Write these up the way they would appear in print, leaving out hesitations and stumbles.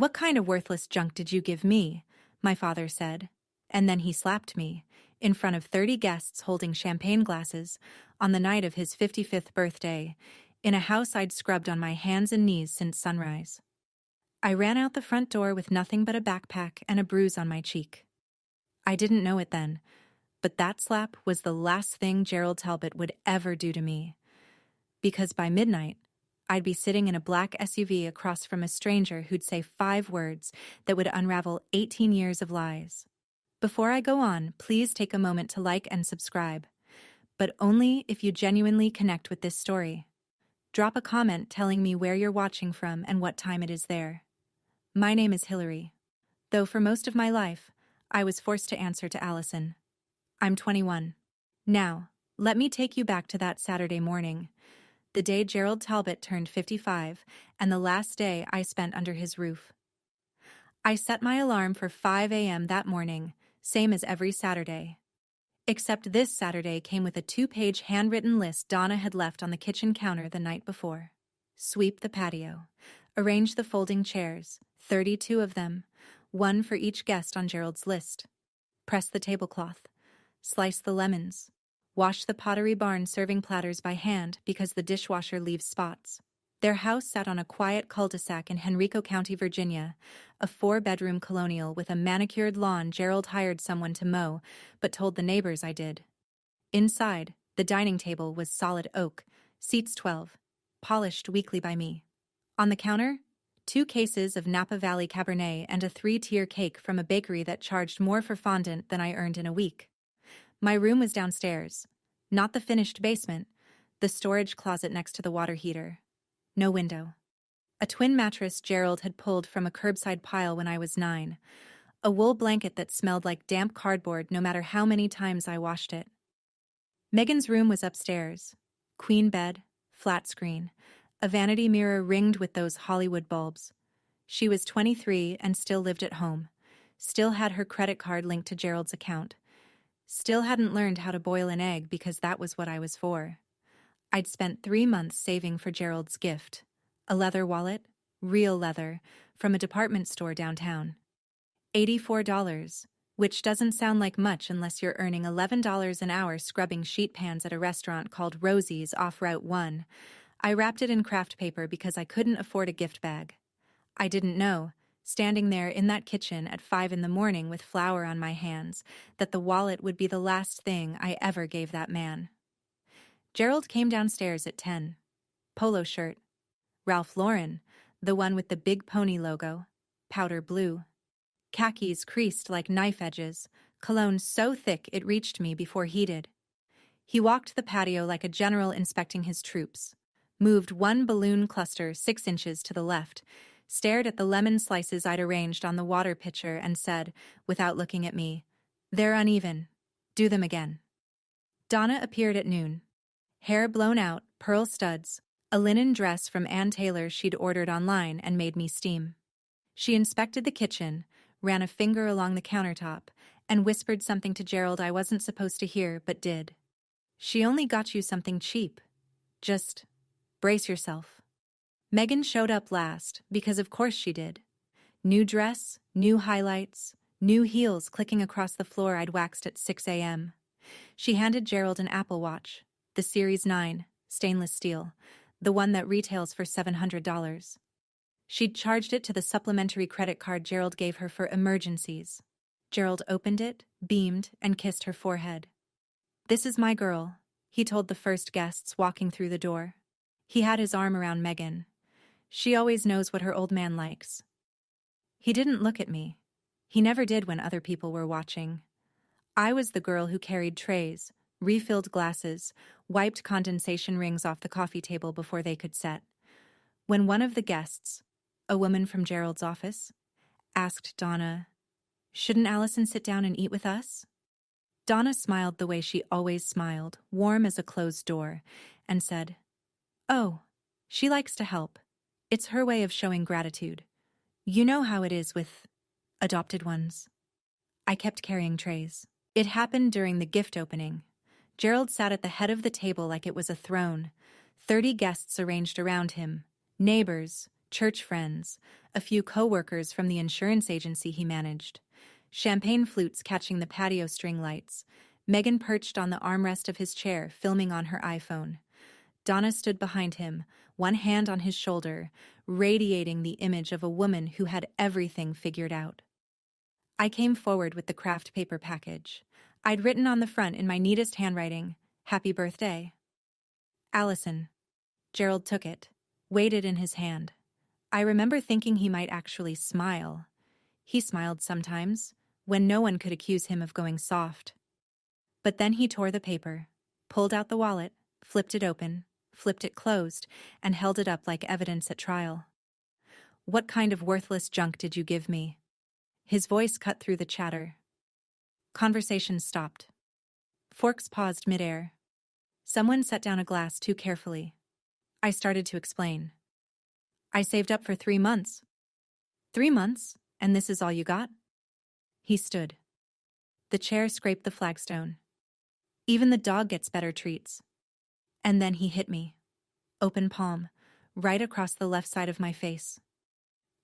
"What kind of worthless junk did you give me?" my father said. And then he slapped me, in front of 30 guests holding champagne glasses, on the night of his 55th birthday, in a house I'd scrubbed on my hands and knees since sunrise. I ran out the front door with nothing but a backpack and a bruise on my cheek. I didn't know it then, but that slap was the last thing Gerald Talbot would ever do to me. Because by midnight, I'd be sitting in a black SUV across from a stranger who'd say 5 words that would unravel 18 years of lies. Before I go on, please take a moment to like and subscribe, but only if you genuinely connect with this story. Drop a comment telling me where you're watching from and what time it is there. My name is Hillary, though for most of my life, I was forced to answer to Allison. I'm 21. Now, let me take you back to that Saturday morning, the day Gerald Talbot turned 55, and the last day I spent under his roof. I set my alarm for 5 a.m. that morning, same as every Saturday. Except this Saturday came with a 2-page handwritten list Donna had left on the kitchen counter the night before. Sweep the patio. Arrange the folding chairs, 32 of them, one for each guest on Gerald's list. Press the tablecloth. Slice the lemons. Wash the Pottery Barn serving platters by hand because the dishwasher leaves spots. Their house sat on a quiet cul-de-sac in Henrico County, Virginia, a 4-bedroom colonial with a manicured lawn Gerald hired someone to mow, but told the neighbors I did. Inside, the dining table was solid oak, seats 12, polished weekly by me. On the counter, 2 cases of Napa Valley Cabernet and a 3-tier cake from a bakery that charged more for fondant than I earned in a week. My room was downstairs, not the finished basement, the storage closet next to the water heater. No window. A twin mattress Gerald had pulled from a curbside pile when I was 9. A wool blanket that smelled like damp cardboard no matter how many times I washed it. Megan's room was upstairs. Queen bed, flat screen, a vanity mirror ringed with those Hollywood bulbs. She was 23 and still lived at home. Still had her credit card linked to Gerald's account. Still hadn't learned how to boil an egg because that was what I was for. I'd spent 3 months saving for Gerald's gift. A leather wallet, real leather, from a department store downtown. $84, which doesn't sound like much unless you're earning $11 an hour scrubbing sheet pans at a restaurant called Rosie's off Route 1. I wrapped it in craft paper because I couldn't afford a gift bag. I didn't know, standing there in that kitchen at 5 in the morning with flour on my hands, that the wallet would be the last thing I ever gave that man. Gerald came downstairs at 10. Polo shirt. Ralph Lauren, the one with the big pony logo. Powder blue. Khakis creased like knife edges, cologne so thick it reached me before he did. He walked the patio like a general inspecting his troops, moved one balloon cluster 6 inches to the left, stared at the lemon slices I'd arranged on the water pitcher and said, without looking at me, "They're uneven. Do them again." Donna appeared at noon. Hair blown out, pearl studs, a linen dress from Ann Taylor she'd ordered online and made me steam. She inspected the kitchen, ran a finger along the countertop, and whispered something to Gerald I wasn't supposed to hear but did. "She only got you something cheap. Just brace yourself." Megan showed up last, because of course she did. New dress, new highlights, new heels clicking across the floor I'd waxed at 6 a.m. She handed Gerald an Apple Watch, the Series 9, stainless steel, the one that retails for $700. She'd charged it to the supplementary credit card Gerald gave her for emergencies. Gerald opened it, beamed, and kissed her forehead. "This is my girl," he told the first guests walking through the door. He had his arm around Megan. "She always knows what her old man likes." He didn't look at me. He never did when other people were watching. I was the girl who carried trays, refilled glasses, wiped condensation rings off the coffee table before they could set. When one of the guests, a woman from Gerald's office, asked Donna, "Shouldn't Allison sit down and eat with us?" Donna smiled the way she always smiled, warm as a closed door, and said, "Oh, she likes to help. It's her way of showing gratitude. You know how it is with adopted ones." I kept carrying trays. It happened during the gift opening. Gerald sat at the head of the table like it was a throne. 30 guests arranged around him. Neighbors, church friends, a few co-workers from the insurance agency he managed. Champagne flutes catching the patio string lights. Megan perched on the armrest of his chair, filming on her iPhone. Donna stood behind him, one hand on his shoulder, radiating the image of a woman who had everything figured out. I came forward with the craft paper package. I'd written on the front in my neatest handwriting, "Happy birthday." Allison. Gerald took it, weighed it in his hand. I remember thinking he might actually smile. He smiled sometimes, when no one could accuse him of going soft. But then he tore the paper, pulled out the wallet, flipped it open, flipped it closed, and held it up like evidence at trial. "What kind of worthless junk did you give me?" His voice cut through the chatter. Conversation stopped. Forks paused midair. Someone set down a glass too carefully. I started to explain. "I saved up for 3 months." 3 months? And this is all you got?" He stood. The chair scraped the flagstone. "Even the dog gets better treats." And then he hit me. Open palm, right across the left side of my face.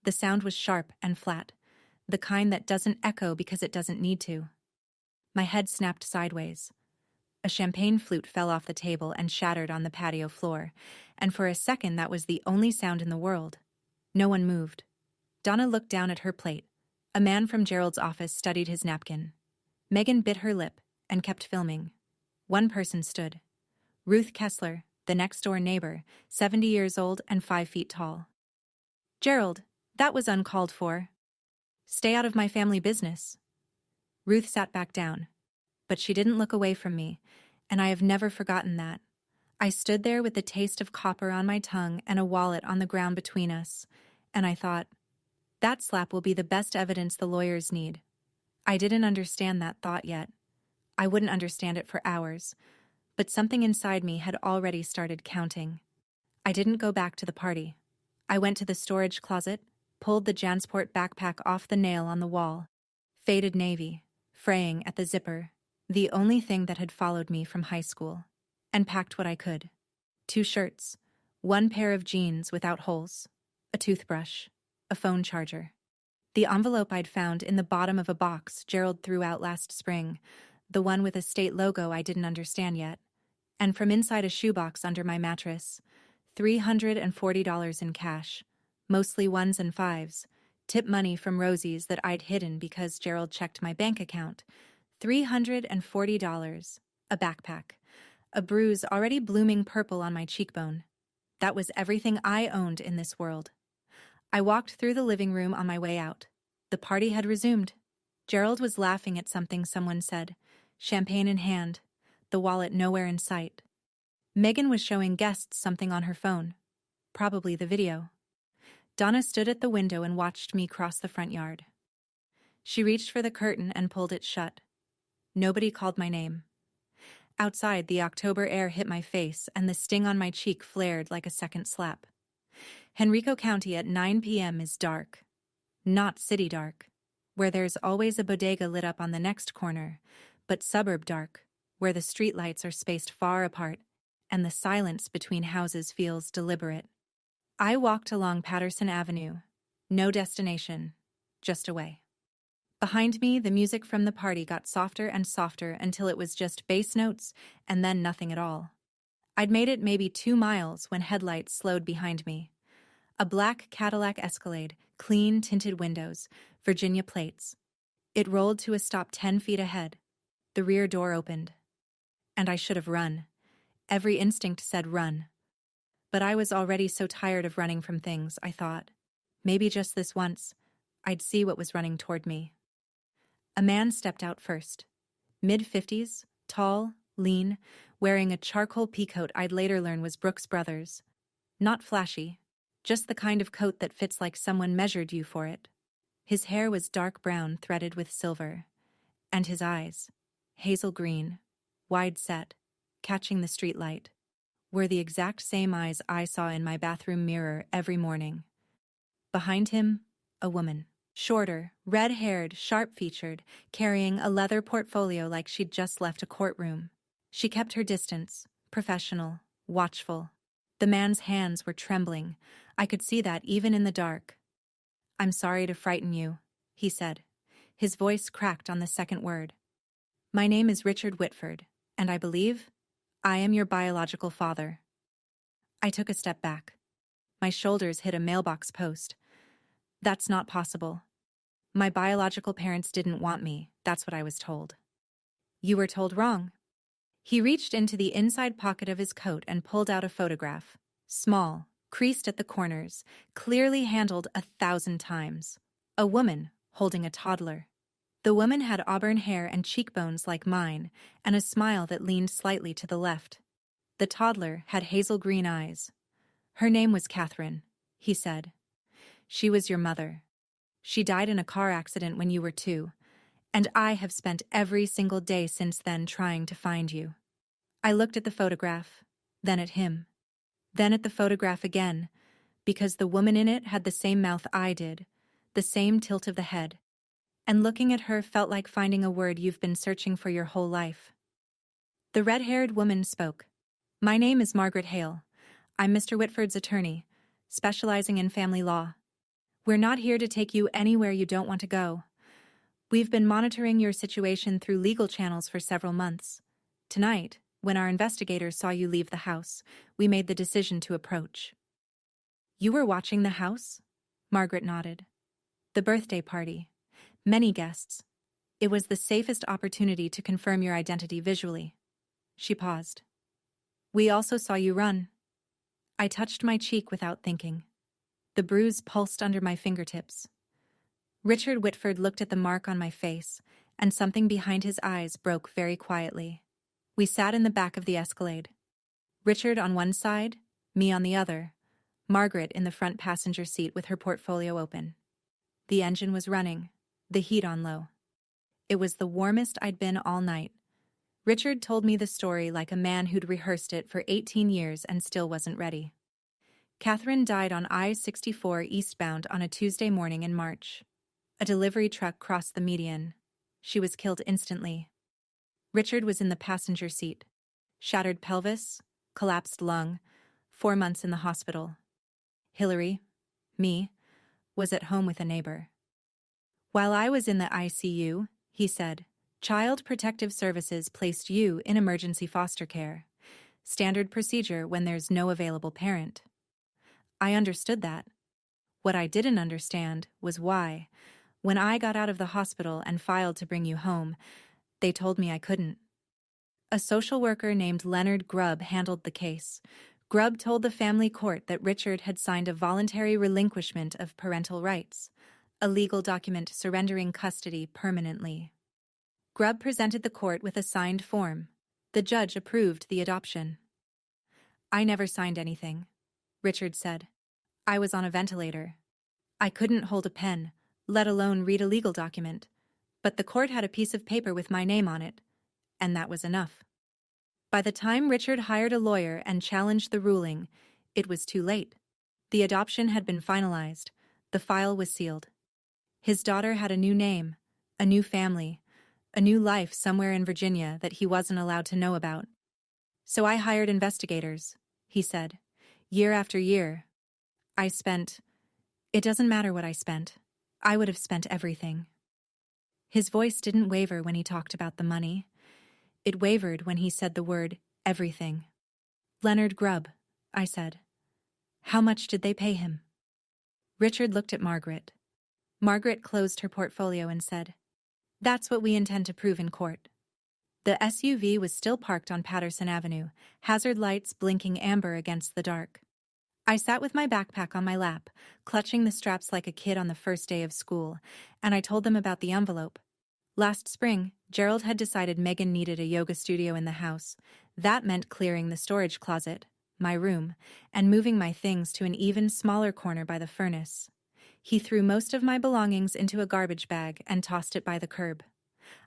The sound was sharp and flat, the kind that doesn't echo because it doesn't need to. My head snapped sideways. A champagne flute fell off the table and shattered on the patio floor, and for a second that was the only sound in the world. No one moved. Donna looked down at her plate. A man from Gerald's office studied his napkin. Megan bit her lip and kept filming. One person stood. Ruth Kessler, the next-door neighbor, 70 years old and 5 feet tall. "Gerald, that was uncalled for. Stay out of my family business." Ruth sat back down, but she didn't look away from me, and I have never forgotten that. I stood there with the taste of copper on my tongue and a wallet on the ground between us, and I thought, that slap will be the best evidence the lawyers need. I didn't understand that thought yet. I wouldn't understand it for hours, but something inside me had already started counting. I didn't go back to the party. I went to the storage closet, pulled the Jansport backpack off the nail on the wall. Faded navy, fraying at the zipper, the only thing that had followed me from high school, and packed what I could. 2 shirts, 1 pair of jeans without holes, a toothbrush, a phone charger. The envelope I'd found in the bottom of a box Gerald threw out last spring, the one with a state logo I didn't understand yet, and from inside a shoebox under my mattress, $340 in cash, mostly 1s and 5s, tip money from Rosie's that I'd hidden because Gerald checked my bank account. $340, a backpack, a bruise already blooming purple on my cheekbone. That was everything I owned in this world. I walked through the living room on my way out. The party had resumed. Gerald was laughing at something someone said, champagne in hand, the wallet nowhere in sight. Megan was showing guests something on her phone, probably the video. Donna stood at the window and watched me cross the front yard. She reached for the curtain and pulled it shut. Nobody called my name. Outside, the October air hit my face and the sting on my cheek flared like a second slap. Henrico County at 9 p.m. is dark. Not city dark, where there's always a bodega lit up on the next corner, but suburb dark, where the streetlights are spaced far apart and the silence between houses feels deliberate. I walked along Patterson Avenue. No destination, just away. Behind me, the music from the party got softer and softer until it was just bass notes and then nothing at all. I'd made it maybe 2 miles when headlights slowed behind me. A black Cadillac Escalade, clean tinted windows, Virginia plates. It rolled to a stop 10 feet ahead. The rear door opened. And I should have run. Every instinct said run. But I was already so tired of running from things, I thought. Maybe just this once, I'd see what was running toward me. A man stepped out first. Mid-50s, tall, lean, wearing a charcoal peacoat I'd later learn was Brooks Brothers. Not flashy, just the kind of coat that fits like someone measured you for it. His hair was dark brown threaded with silver. And his eyes, hazel green, wide set, catching the street light, were the exact same eyes I saw in my bathroom mirror every morning. Behind him, a woman. Shorter, red-haired, sharp-featured, carrying a leather portfolio like she'd just left a courtroom. She kept her distance, professional, watchful. The man's hands were trembling. I could see that even in the dark. "I'm sorry to frighten you," he said. His voice cracked on the second word. "My name is Richard Whitford, and I believe I am your biological father." I took a step back. My shoulders hit a mailbox post. "That's not possible. My biological parents didn't want me, that's what I was told." "You were told wrong." He reached into the inside pocket of his coat and pulled out a photograph. Small, creased at the corners, clearly handled 1,000 times. A woman holding a toddler. The woman had auburn hair and cheekbones like mine, and a smile that leaned slightly to the left. The toddler had hazel green eyes. "Her name was Catherine," he said. "She was your mother. She died in a car accident when you were 2, and I have spent every single day since then trying to find you." I looked at the photograph, then at him, then at the photograph again, because the woman in it had the same mouth I did, the same tilt of the head, and looking at her felt like finding a word you've been searching for your whole life. The red-haired woman spoke. "My name is Margaret Hale. I'm Mr. Whitford's attorney, specializing in family law. We're not here to take you anywhere you don't want to go. We've been monitoring your situation through legal channels for several months. Tonight, when our investigators saw you leave the house, we made the decision to approach." "You were watching the house?" Margaret nodded. "The birthday party. Many guests. It was the safest opportunity to confirm your identity visually." She paused. "We also saw you run." I touched my cheek without thinking. The bruise pulsed under my fingertips. Richard Whitford looked at the mark on my face, and something behind his eyes broke very quietly. We sat in the back of the Escalade. Richard on one side, me on the other, Margaret in the front passenger seat with her portfolio open. The engine was running, the heat on low. It was the warmest I'd been all night. Richard told me the story like a man who'd rehearsed it for 18 years and still wasn't ready. Catherine died on I-64 eastbound on a Tuesday morning in March. A delivery truck crossed the median. She was killed instantly. Richard was in the passenger seat. Shattered pelvis, collapsed lung, 4 months in the hospital. Hillary, me, was at home with a neighbor. "While I was in the ICU," he said, "Child Protective Services placed you in emergency foster care. Standard procedure when there's no available parent." I understood that. What I didn't understand was why, when I got out of the hospital and filed to bring you home, they told me I couldn't. A social worker named Leonard Grubb handled the case. Grubb told the family court that Richard had signed a voluntary relinquishment of parental rights, a legal document surrendering custody permanently. Grubb presented the court with a signed form. The judge approved the adoption. "I never signed anything," Richard said. "I was on a ventilator. I couldn't hold a pen, let alone read a legal document, but the court had a piece of paper with my name on it, and that was enough." By the time Richard hired a lawyer and challenged the ruling, it was too late. The adoption had been finalized. The file was sealed. His daughter had a new name, a new family, a new life somewhere in Virginia that he wasn't allowed to know about. "So I hired investigators," he said. "Year after year. It doesn't matter what I spent. I would have spent everything." His voice didn't waver when he talked about the money. It wavered when he said the word, everything. "Leonard Grubb," I said. "How much did they pay him?" Richard looked at Margaret. Margaret closed her portfolio and said, "That's what we intend to prove in court." The SUV was still parked on Patterson Avenue, hazard lights blinking amber against the dark. I sat with my backpack on my lap, clutching the straps like a kid on the first day of school, and I told them about the envelope. Last spring, Gerald had decided Megan needed a yoga studio in the house. That meant clearing the storage closet, my room, and moving my things to an even smaller corner by the furnace. He threw most of my belongings into a garbage bag and tossed it by the curb.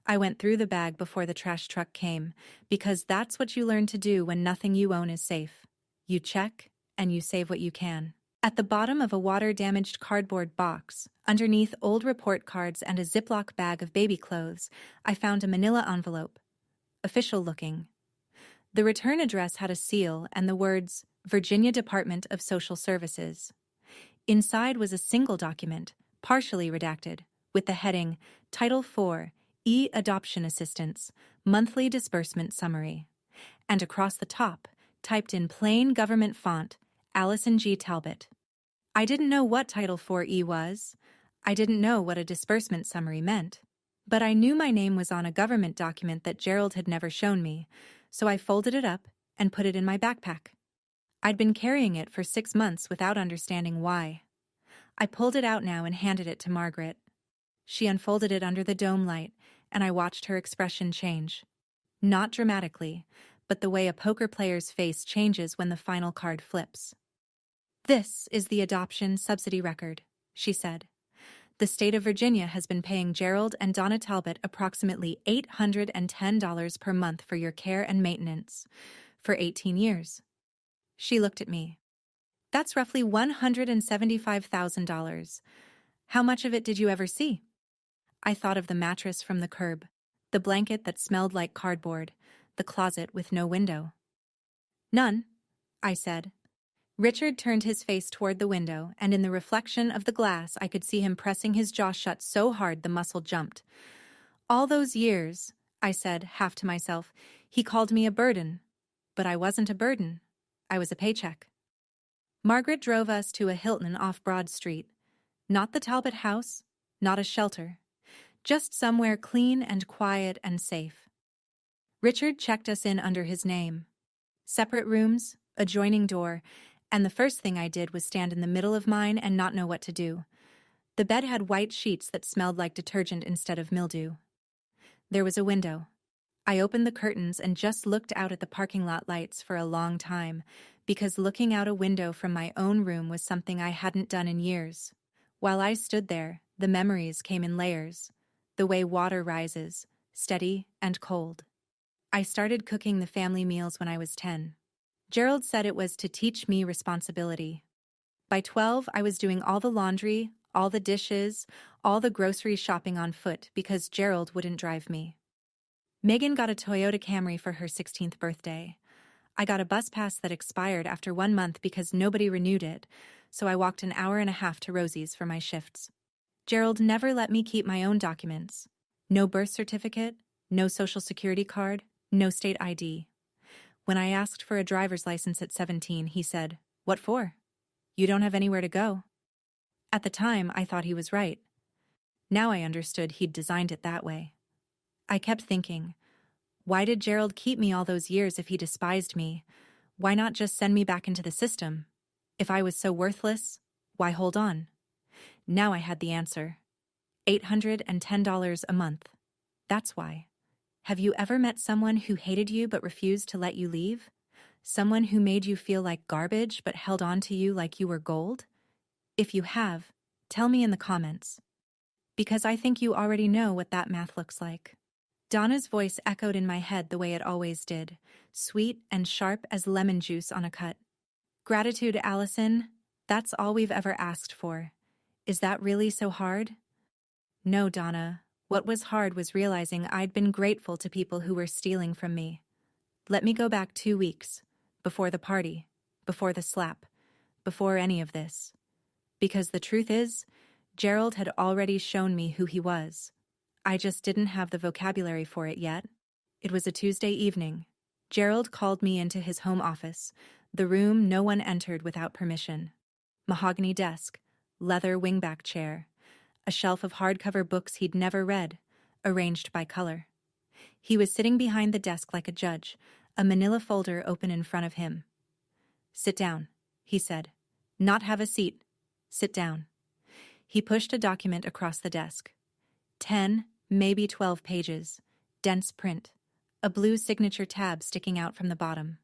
I went through the bag before the trash truck came, because that's what you learn to do when nothing you own is safe. You check, and you save what you can. At the bottom of a water-damaged cardboard box, underneath old report cards and a Ziploc bag of baby clothes, I found a manila envelope. Official-looking. The return address had a seal and the words, Virginia Department of Social Services. Inside was a single document, partially redacted, with the heading Title IV, E-Adoption Assistance, Monthly Disbursement Summary. And across the top, typed in plain government font, Allison G. Talbot. I didn't know what Title IV-E was. I didn't know what a disbursement summary meant. But I knew my name was on a government document that Gerald had never shown me, so I folded it up and put it in my backpack. I'd been carrying it for 6 months without understanding why. I pulled it out now and handed it to Margaret. She unfolded it under the dome light, and I watched her expression change. Not dramatically, but the way a poker player's face changes when the final card flips. "This is the adoption subsidy record," she said. "The state of Virginia has been paying Gerald and Donna Talbot approximately $810 per month for your care and maintenance for 18 years. She looked at me. "That's roughly $175,000. How much of it did you ever see?" I thought of the mattress from the curb, the blanket that smelled like cardboard, the closet with no window. "None," I said. Richard turned his face toward the window, and in the reflection of the glass I could see him pressing his jaw shut so hard the muscle jumped. "All those years," I said, half to myself, "he called me a burden. But I wasn't a burden. I was a paycheck." Margaret drove us to a Hilton off Broad Street. Not the Talbot house, not a shelter. Just somewhere clean and quiet and safe. Richard checked us in under his name. Separate rooms, adjoining door, and the first thing I did was stand in the middle of mine and not know what to do. The bed had white sheets that smelled like detergent instead of mildew. There was a window. I opened the curtains and just looked out at the parking lot lights for a long time, because looking out a window from my own room was something I hadn't done in years. While I stood there, the memories came in layers, the way water rises, steady and cold. I started cooking the family meals when I was 10. Gerald said it was to teach me responsibility. By 12, I was doing all the laundry, all the dishes, all the grocery shopping on foot because Gerald wouldn't drive me. Megan got a Toyota Camry for her 16th birthday. I got a bus pass that expired after 1 month because nobody renewed it, so I walked an hour and a half to Rosie's for my shifts. Gerald never let me keep my own documents. No birth certificate, no social security card, no state ID. When I asked for a driver's license at 17, he said, "What for? You don't have anywhere to go." At the time, I thought he was right. Now I understood he'd designed it that way. I kept thinking, why did Gerald keep me all those years if he despised me? Why not just send me back into the system? If I was so worthless, why hold on? Now I had the answer. $810 a month. That's why. Have you ever met someone who hated you but refused to let you leave? Someone who made you feel like garbage but held on to you like you were gold? If you have, tell me in the comments. Because I think you already know what that math looks like. Donna's voice echoed in my head the way it always did, sweet and sharp as lemon juice on a cut. "Gratitude, Allison. That's all we've ever asked for. Is that really so hard?" "No, Donna. What was hard was realizing I'd been grateful to people who were stealing from me. Let me go back 2 weeks, before the party, before the slap, before any of this. Because the truth is, Gerald had already shown me who he was. I just didn't have the vocabulary for it yet." It was a Tuesday evening. Gerald called me into his home office, the room no one entered without permission. Mahogany desk, leather wingback chair, a shelf of hardcover books he'd never read, arranged by color. He was sitting behind the desk like a judge, a manila folder open in front of him. "Sit down," he said. "Not have a seat. Sit down." He pushed a document across the desk. 10, maybe 12 pages, dense print, a blue signature tab sticking out from the bottom.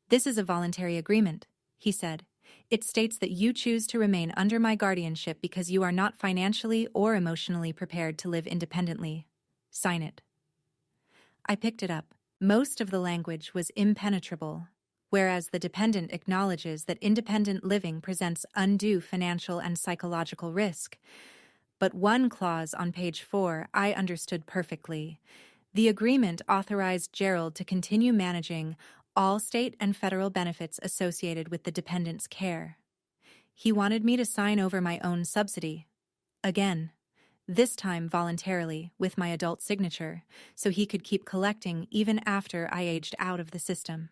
"This is a voluntary agreement," he said. "It states that you choose to remain under my guardianship because you are not financially or emotionally prepared to live independently. Sign it." I picked it up. Most of the language was impenetrable, whereas the dependent acknowledges that independent living presents undue financial and psychological risk. But one clause on page 4 I understood perfectly. The agreement authorized Gerald to continue managing all state and federal benefits associated with the dependent's care. He wanted me to sign over my own subsidy. Again. This time voluntarily, with my adult signature, so he could keep collecting even after I aged out of the system.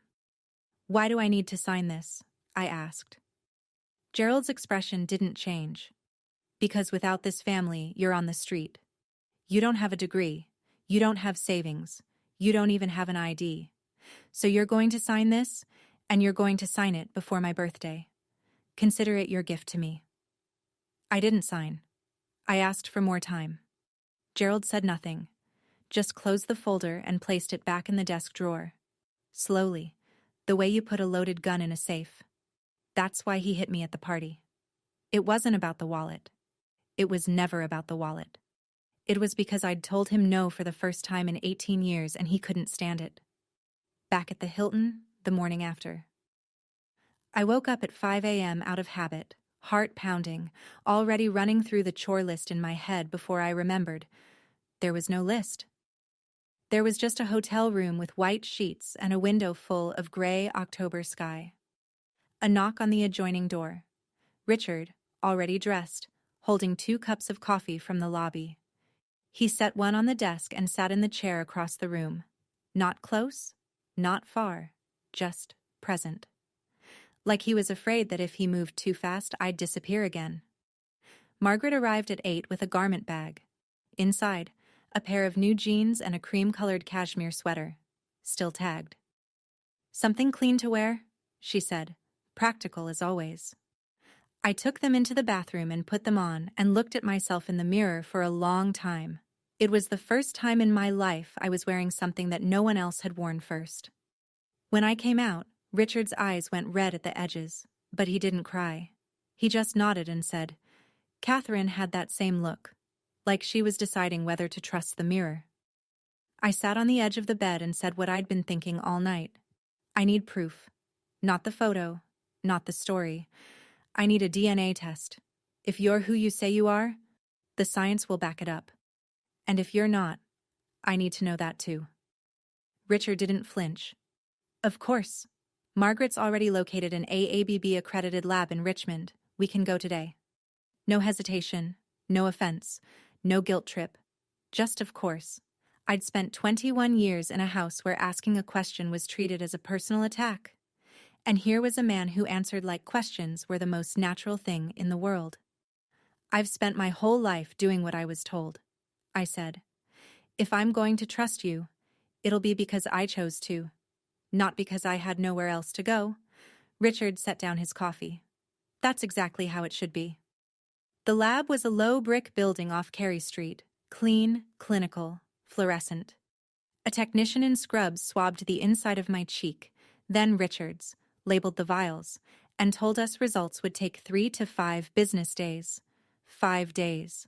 "Why do I need to sign this?" I asked. Gerald's expression didn't change. "Because without this family, you're on the street. You don't have a degree. You don't have savings. You don't even have an ID. So you're going to sign this, and you're going to sign it before my birthday. Consider it your gift to me." I didn't sign. I asked for more time. Gerald said nothing, just closed the folder and placed it back in the desk drawer. Slowly, the way you put a loaded gun in a safe. That's why he hit me at the party. It wasn't about the wallet. It was never about the wallet. It was because I'd told him no for the first time in 18 years and he couldn't stand it. Back at the Hilton, the morning after. I woke up at 5 a.m. out of habit, heart pounding, already running through the chore list in my head before I remembered. There was no list. There was just a hotel room with white sheets and a window full of gray October sky. A knock on the adjoining door. Richard, already dressed, holding 2 cups of coffee from the lobby. He set one on the desk and sat in the chair across the room. Not close, not far, just present. Like he was afraid that if he moved too fast, I'd disappear again. Margaret arrived at 8 with a garment bag. Inside, a pair of new jeans and a cream-colored cashmere sweater, still tagged. "Something clean to wear?" she said, practical as always. I took them into the bathroom and put them on and looked at myself in the mirror for a long time. It was the first time in my life I was wearing something that no one else had worn first. When I came out, Richard's eyes went red at the edges, but he didn't cry. He just nodded and said, "Catherine had that same look, like she was deciding whether to trust the mirror." I sat on the edge of the bed and said what I'd been thinking all night. I need proof. Not the photo, not the story. I need a DNA test. If you're who you say you are, the science will back it up. And if you're not, I need to know that too. Richard didn't flinch. "Of course. Margaret's already located an AABB-accredited lab in Richmond. We can go today." No hesitation, no offense, no guilt trip. Just of course. I'd spent 21 years in a house where asking a question was treated as a personal attack. And here was a man who answered like questions were the most natural thing in the world. "I've spent my whole life doing what I was told," I said. "If I'm going to trust you, it'll be because I chose to. Not because I had nowhere else to go." Richard set down his coffee. "That's exactly how it should be." The lab was a low brick building off Carey Street, clean, clinical, fluorescent. A technician in scrubs swabbed the inside of my cheek, then Richard's, labeled the vials, and told us results would take 3 to 5 business days. 5 days.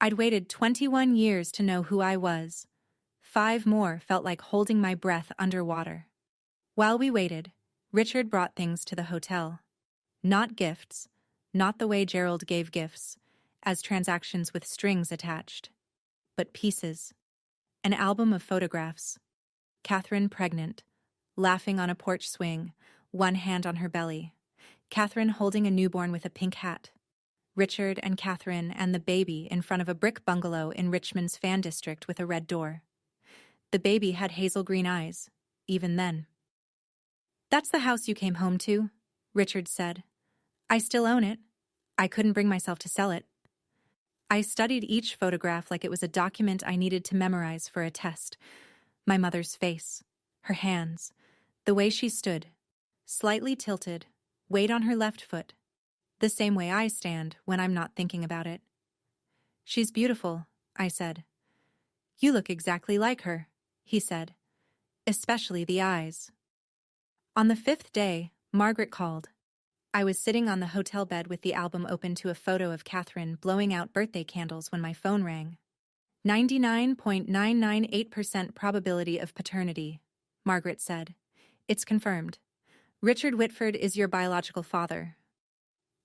I'd waited 21 years to know who I was. 5 more felt like holding my breath underwater. While we waited, Richard brought things to the hotel. Not gifts, not the way Gerald gave gifts, as transactions with strings attached, but pieces. An album of photographs. Catherine pregnant, laughing on a porch swing, one hand on her belly. Catherine holding a newborn with a pink hat. Richard and Catherine and the baby in front of a brick bungalow in Richmond's fan district with a red door. The baby had hazel green eyes, even then. "That's the house you came home to," Richard said. "I still own it. I couldn't bring myself to sell it." I studied each photograph like it was a document I needed to memorize for a test. My mother's face, her hands, the way she stood, slightly tilted, weight on her left foot, the same way I stand when I'm not thinking about it. "She's beautiful," I said. "You look exactly like her," he said, "especially the eyes." On the 5th day, Margaret called. I was sitting on the hotel bed with the album open to a photo of Catherine blowing out birthday candles when my phone rang. 99.998% probability of paternity, Margaret said. "It's confirmed. Richard Whitford is your biological father."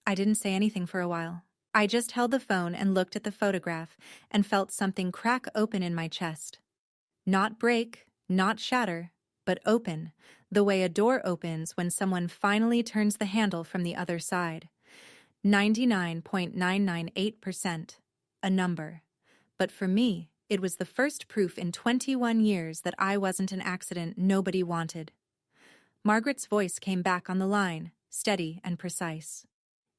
I didn't say anything for a while. I just held the phone and looked at the photograph and felt something crack open in my chest. Not break, not shatter, but open, The way a door opens when someone finally turns the handle from the other side. 99.998%. A number. But for me, it was the first proof in 21 years that I wasn't an accident nobody wanted. Margaret's voice came back on the line, steady and precise.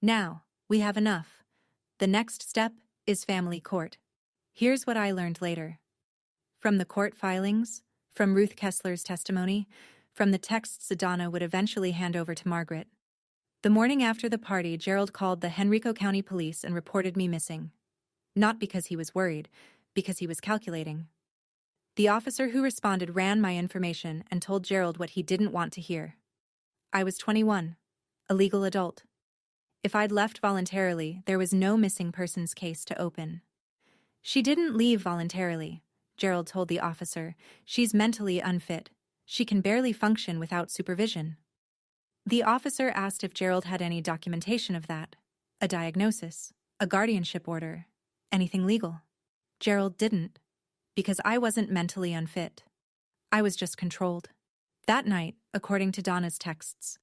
Now, we have enough. The next step is family court. Here's what I learned later. From the court filings, from Ruth Kessler's testimony, from the texts Donna would eventually hand over to Margaret. The morning after the party, Gerald called the Henrico County Police and reported me missing. Not because he was worried, because he was calculating. The officer who responded ran my information and told Gerald what he didn't want to hear. I was 21, a legal adult. If I'd left voluntarily, there was no missing persons case to open. She didn't leave voluntarily, Gerald told the officer. She's mentally unfit. She can barely function without supervision. The officer asked if Gerald had any documentation of that. A diagnosis, a guardianship order, anything legal. Gerald didn't, because I wasn't mentally unfit. I was just controlled. That night, according to Donna's texts,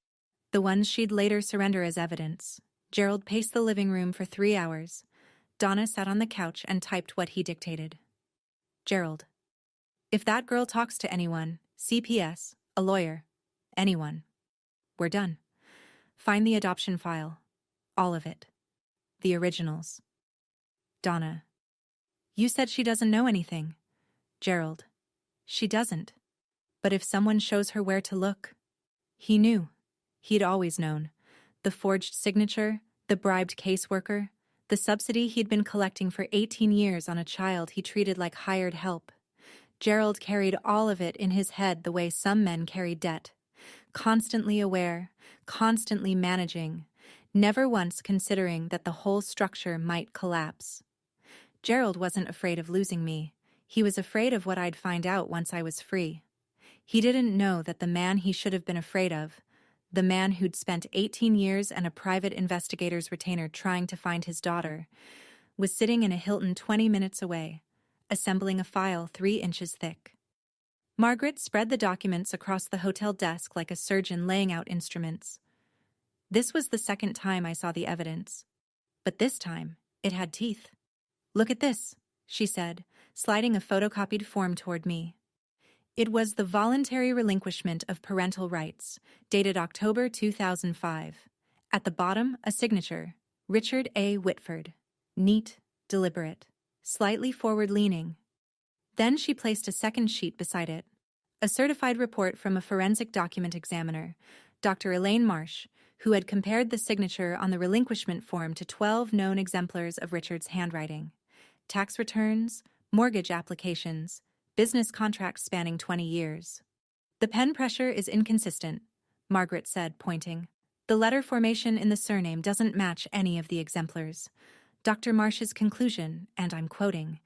the ones she'd later surrender as evidence, Gerald paced the living room for 3 hours. Donna sat on the couch and typed what he dictated. Gerald. If that girl talks to anyone, CPS, a lawyer, anyone, we're done. Find the adoption file. All of it. The originals. Donna. You said she doesn't know anything. Gerald. She doesn't. But if someone shows her where to look. He knew. He'd always known. The forged signature, the bribed caseworker, the subsidy he'd been collecting for 18 years on a child he treated like hired help. Gerald carried all of it in his head the way some men carry debt. Constantly aware, constantly managing, never once considering that the whole structure might collapse. Gerald wasn't afraid of losing me. He was afraid of what I'd find out once I was free. He didn't know that the man he should have been afraid of, the man who'd spent 18 years and a private investigator's retainer trying to find his daughter, was sitting in a Hilton 20 minutes away, assembling a file 3 inches thick. Margaret spread the documents across the hotel desk like a surgeon laying out instruments. This was the second time I saw the evidence. But this time, it had teeth. Look at this, she said, sliding a photocopied form toward me. It was the voluntary relinquishment of parental rights, dated October 2005. At the bottom, a signature, Richard A. Whitford. Neat, deliberate, slightly forward-leaning. Then she placed a second sheet beside it, a certified report from a forensic document examiner, Dr. Elaine Marsh, who had compared the signature on the relinquishment form to 12 known exemplars of Richard's handwriting. Tax returns, mortgage applications, business contracts spanning 20 years. The pen pressure is inconsistent, Margaret said, pointing. The letter formation in the surname doesn't match any of the exemplars. Dr. Marsh's conclusion, and I'm quoting,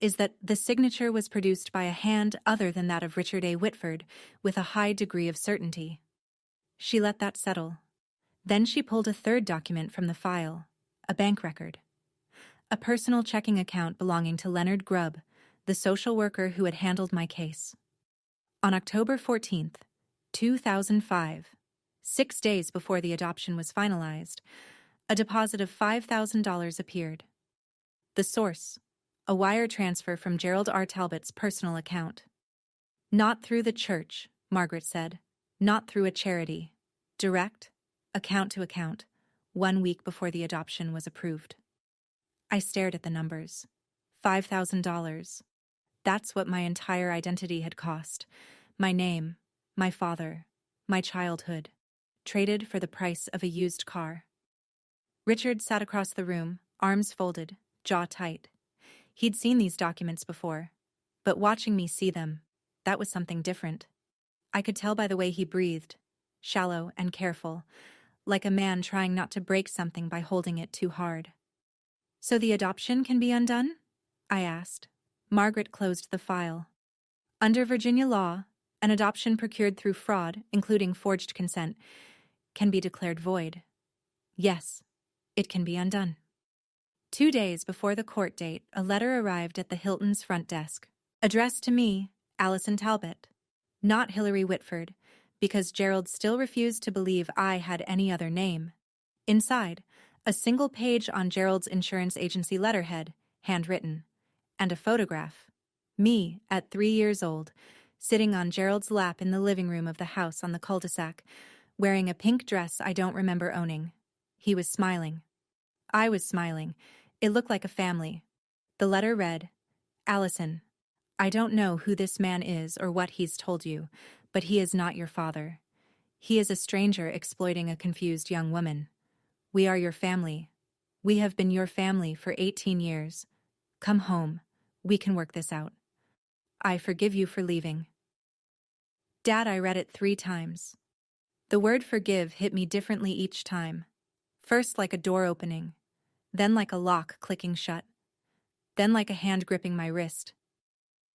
is that the signature was produced by a hand other than that of Richard A. Whitford, with a high degree of certainty. She let that settle. Then she pulled a third document from the file, a bank record. A personal checking account belonging to Leonard Grubb, the social worker who had handled my case. On October 14th, 2005, 6 days before the adoption was finalized, a deposit of $5,000 appeared. The source, a wire transfer from Gerald R. Talbot's personal account. Not through the church, Margaret said. Not through a charity. Direct, account to account, 1 week before the adoption was approved. I stared at the numbers. $5,000. That's what my entire identity had cost. My name, my father, my childhood, traded for the price of a used car. Richard sat across the room, arms folded, jaw tight. He'd seen these documents before, but watching me see them, that was something different. I could tell by the way he breathed, shallow and careful, like a man trying not to break something by holding it too hard. So the adoption can be undone? I asked. Margaret closed the file. Under Virginia law, an adoption procured through fraud, including forged consent, can be declared void. Yes, it can be undone. 2 days before the court date, a letter arrived at the Hilton's front desk, addressed to me, Allison Talbot. Not Hillary Whitford, because Gerald still refused to believe I had any other name. Inside, a single page on Gerald's insurance agency letterhead, handwritten, and a photograph. Me, at 3 years old, sitting on Gerald's lap in the living room of the house on the cul-de-sac, wearing a pink dress I don't remember owning. He was smiling. I was smiling. It looked like a family. The letter read, Allison, I don't know who this man is or what he's told you, but he is not your father. He is a stranger exploiting a confused young woman. We are your family. We have been your family for 18 years. Come home. We can work this out. I forgive you for leaving. Dad, I read it 3 times. The word forgive hit me differently each time. First like a door opening, then like a lock clicking shut, then like a hand gripping my wrist.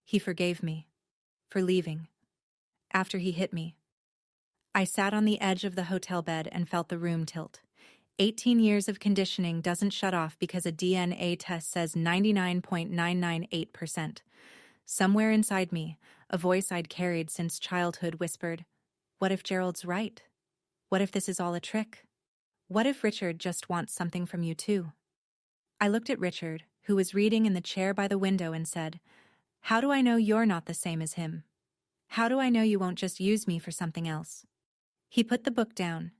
He forgave me. For leaving. After he hit me. I sat on the edge of the hotel bed and felt the room tilt. 18 years of conditioning doesn't shut off because a DNA test says 99.998%. Somewhere inside me, a voice I'd carried since childhood whispered, what if Gerald's right? What if this is all a trick? What if Richard just wants something from you too? I looked at Richard, who was reading in the chair by the window, and said, how do I know you're not the same as him? How do I know you won't just use me for something else? He put the book down.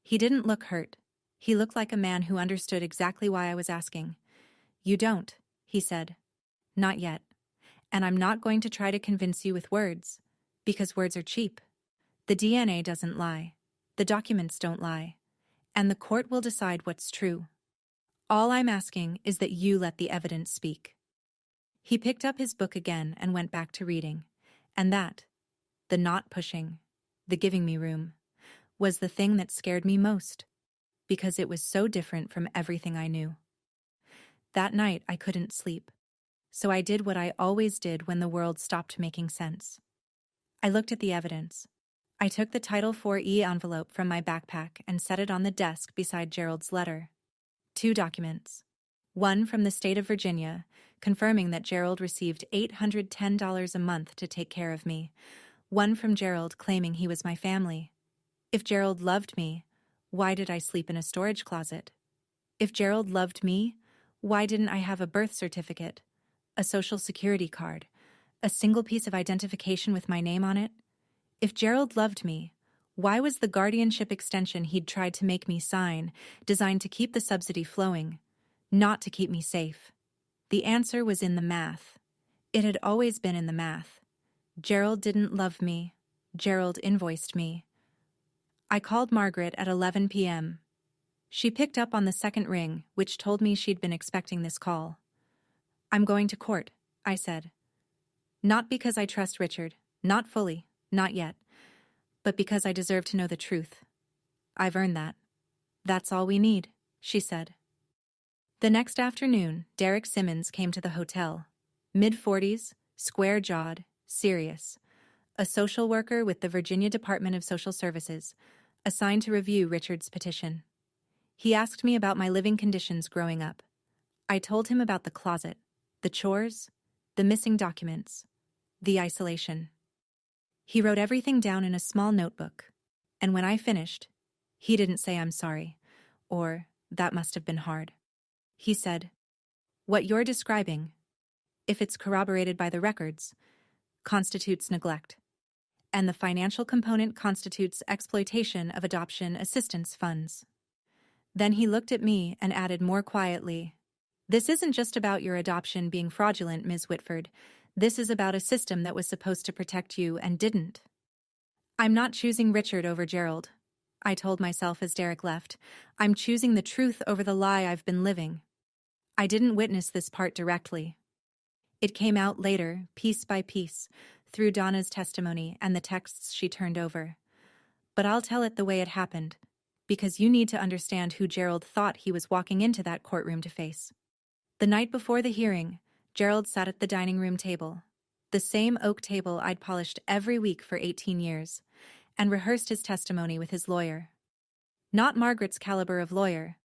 He didn't look hurt. He looked like a man who understood exactly why I was asking. You don't, he said. Not yet. And I'm not going to try to convince you with words, because words are cheap. The DNA doesn't lie. The documents don't lie. And the court will decide what's true. All I'm asking is that you let the evidence speak. He picked up his book again and went back to reading. And that, the not pushing, the giving me room, was the thing that scared me most, because it was so different from everything I knew. That night I couldn't sleep, so I did what I always did when the world stopped making sense. I looked at the evidence. I took the Title IV-E envelope from my backpack and set it on the desk beside Gerald's letter. 2 documents. One from the state of Virginia, confirming that Gerald received $810 a month to take care of me. One from Gerald claiming he was my family. If Gerald loved me, why did I sleep in a storage closet? If Gerald loved me, why didn't I have a birth certificate, a social security card, a single piece of identification with my name on it? If Gerald loved me, why was the guardianship extension he'd tried to make me sign designed to keep the subsidy flowing, not to keep me safe? The answer was in the math. It had always been in the math. Gerald didn't love me. Gerald invoiced me. I called Margaret at 11 p.m. She picked up on the second ring, which told me she'd been expecting this call. I'm going to court, I said. Not because I trust Richard, not fully, not yet, but because I deserve to know the truth. I've earned that. That's all we need, she said. The next afternoon, Derek Simmons came to the hotel. Mid-40s, square-jawed, serious. A social worker with the Virginia Department of Social Services, assigned to review Richard's petition. He asked me about my living conditions growing up. I told him about the closet, the chores, the missing documents, the isolation. He wrote everything down in a small notebook, and when I finished, he didn't say I'm sorry, or that must have been hard. He said, what you're describing, if it's corroborated by the records, constitutes neglect, and the financial component constitutes exploitation of adoption assistance funds. Then he looked at me and added more quietly, this isn't just about your adoption being fraudulent, Ms. Whitford. This is about a system that was supposed to protect you and didn't. I'm not choosing Richard over Gerald, I told myself as Derek left. I'm choosing the truth over the lie I've been living. I didn't witness this part directly. It came out later, piece by piece, through Donna's testimony and the texts she turned over. But I'll tell it the way it happened, because you need to understand who Gerald thought he was walking into that courtroom to face. The night before the hearing, Gerald sat at the dining room table, the same oak table I'd polished every week for 18 years, and rehearsed his testimony with his lawyer. Not Margaret's caliber of lawyer,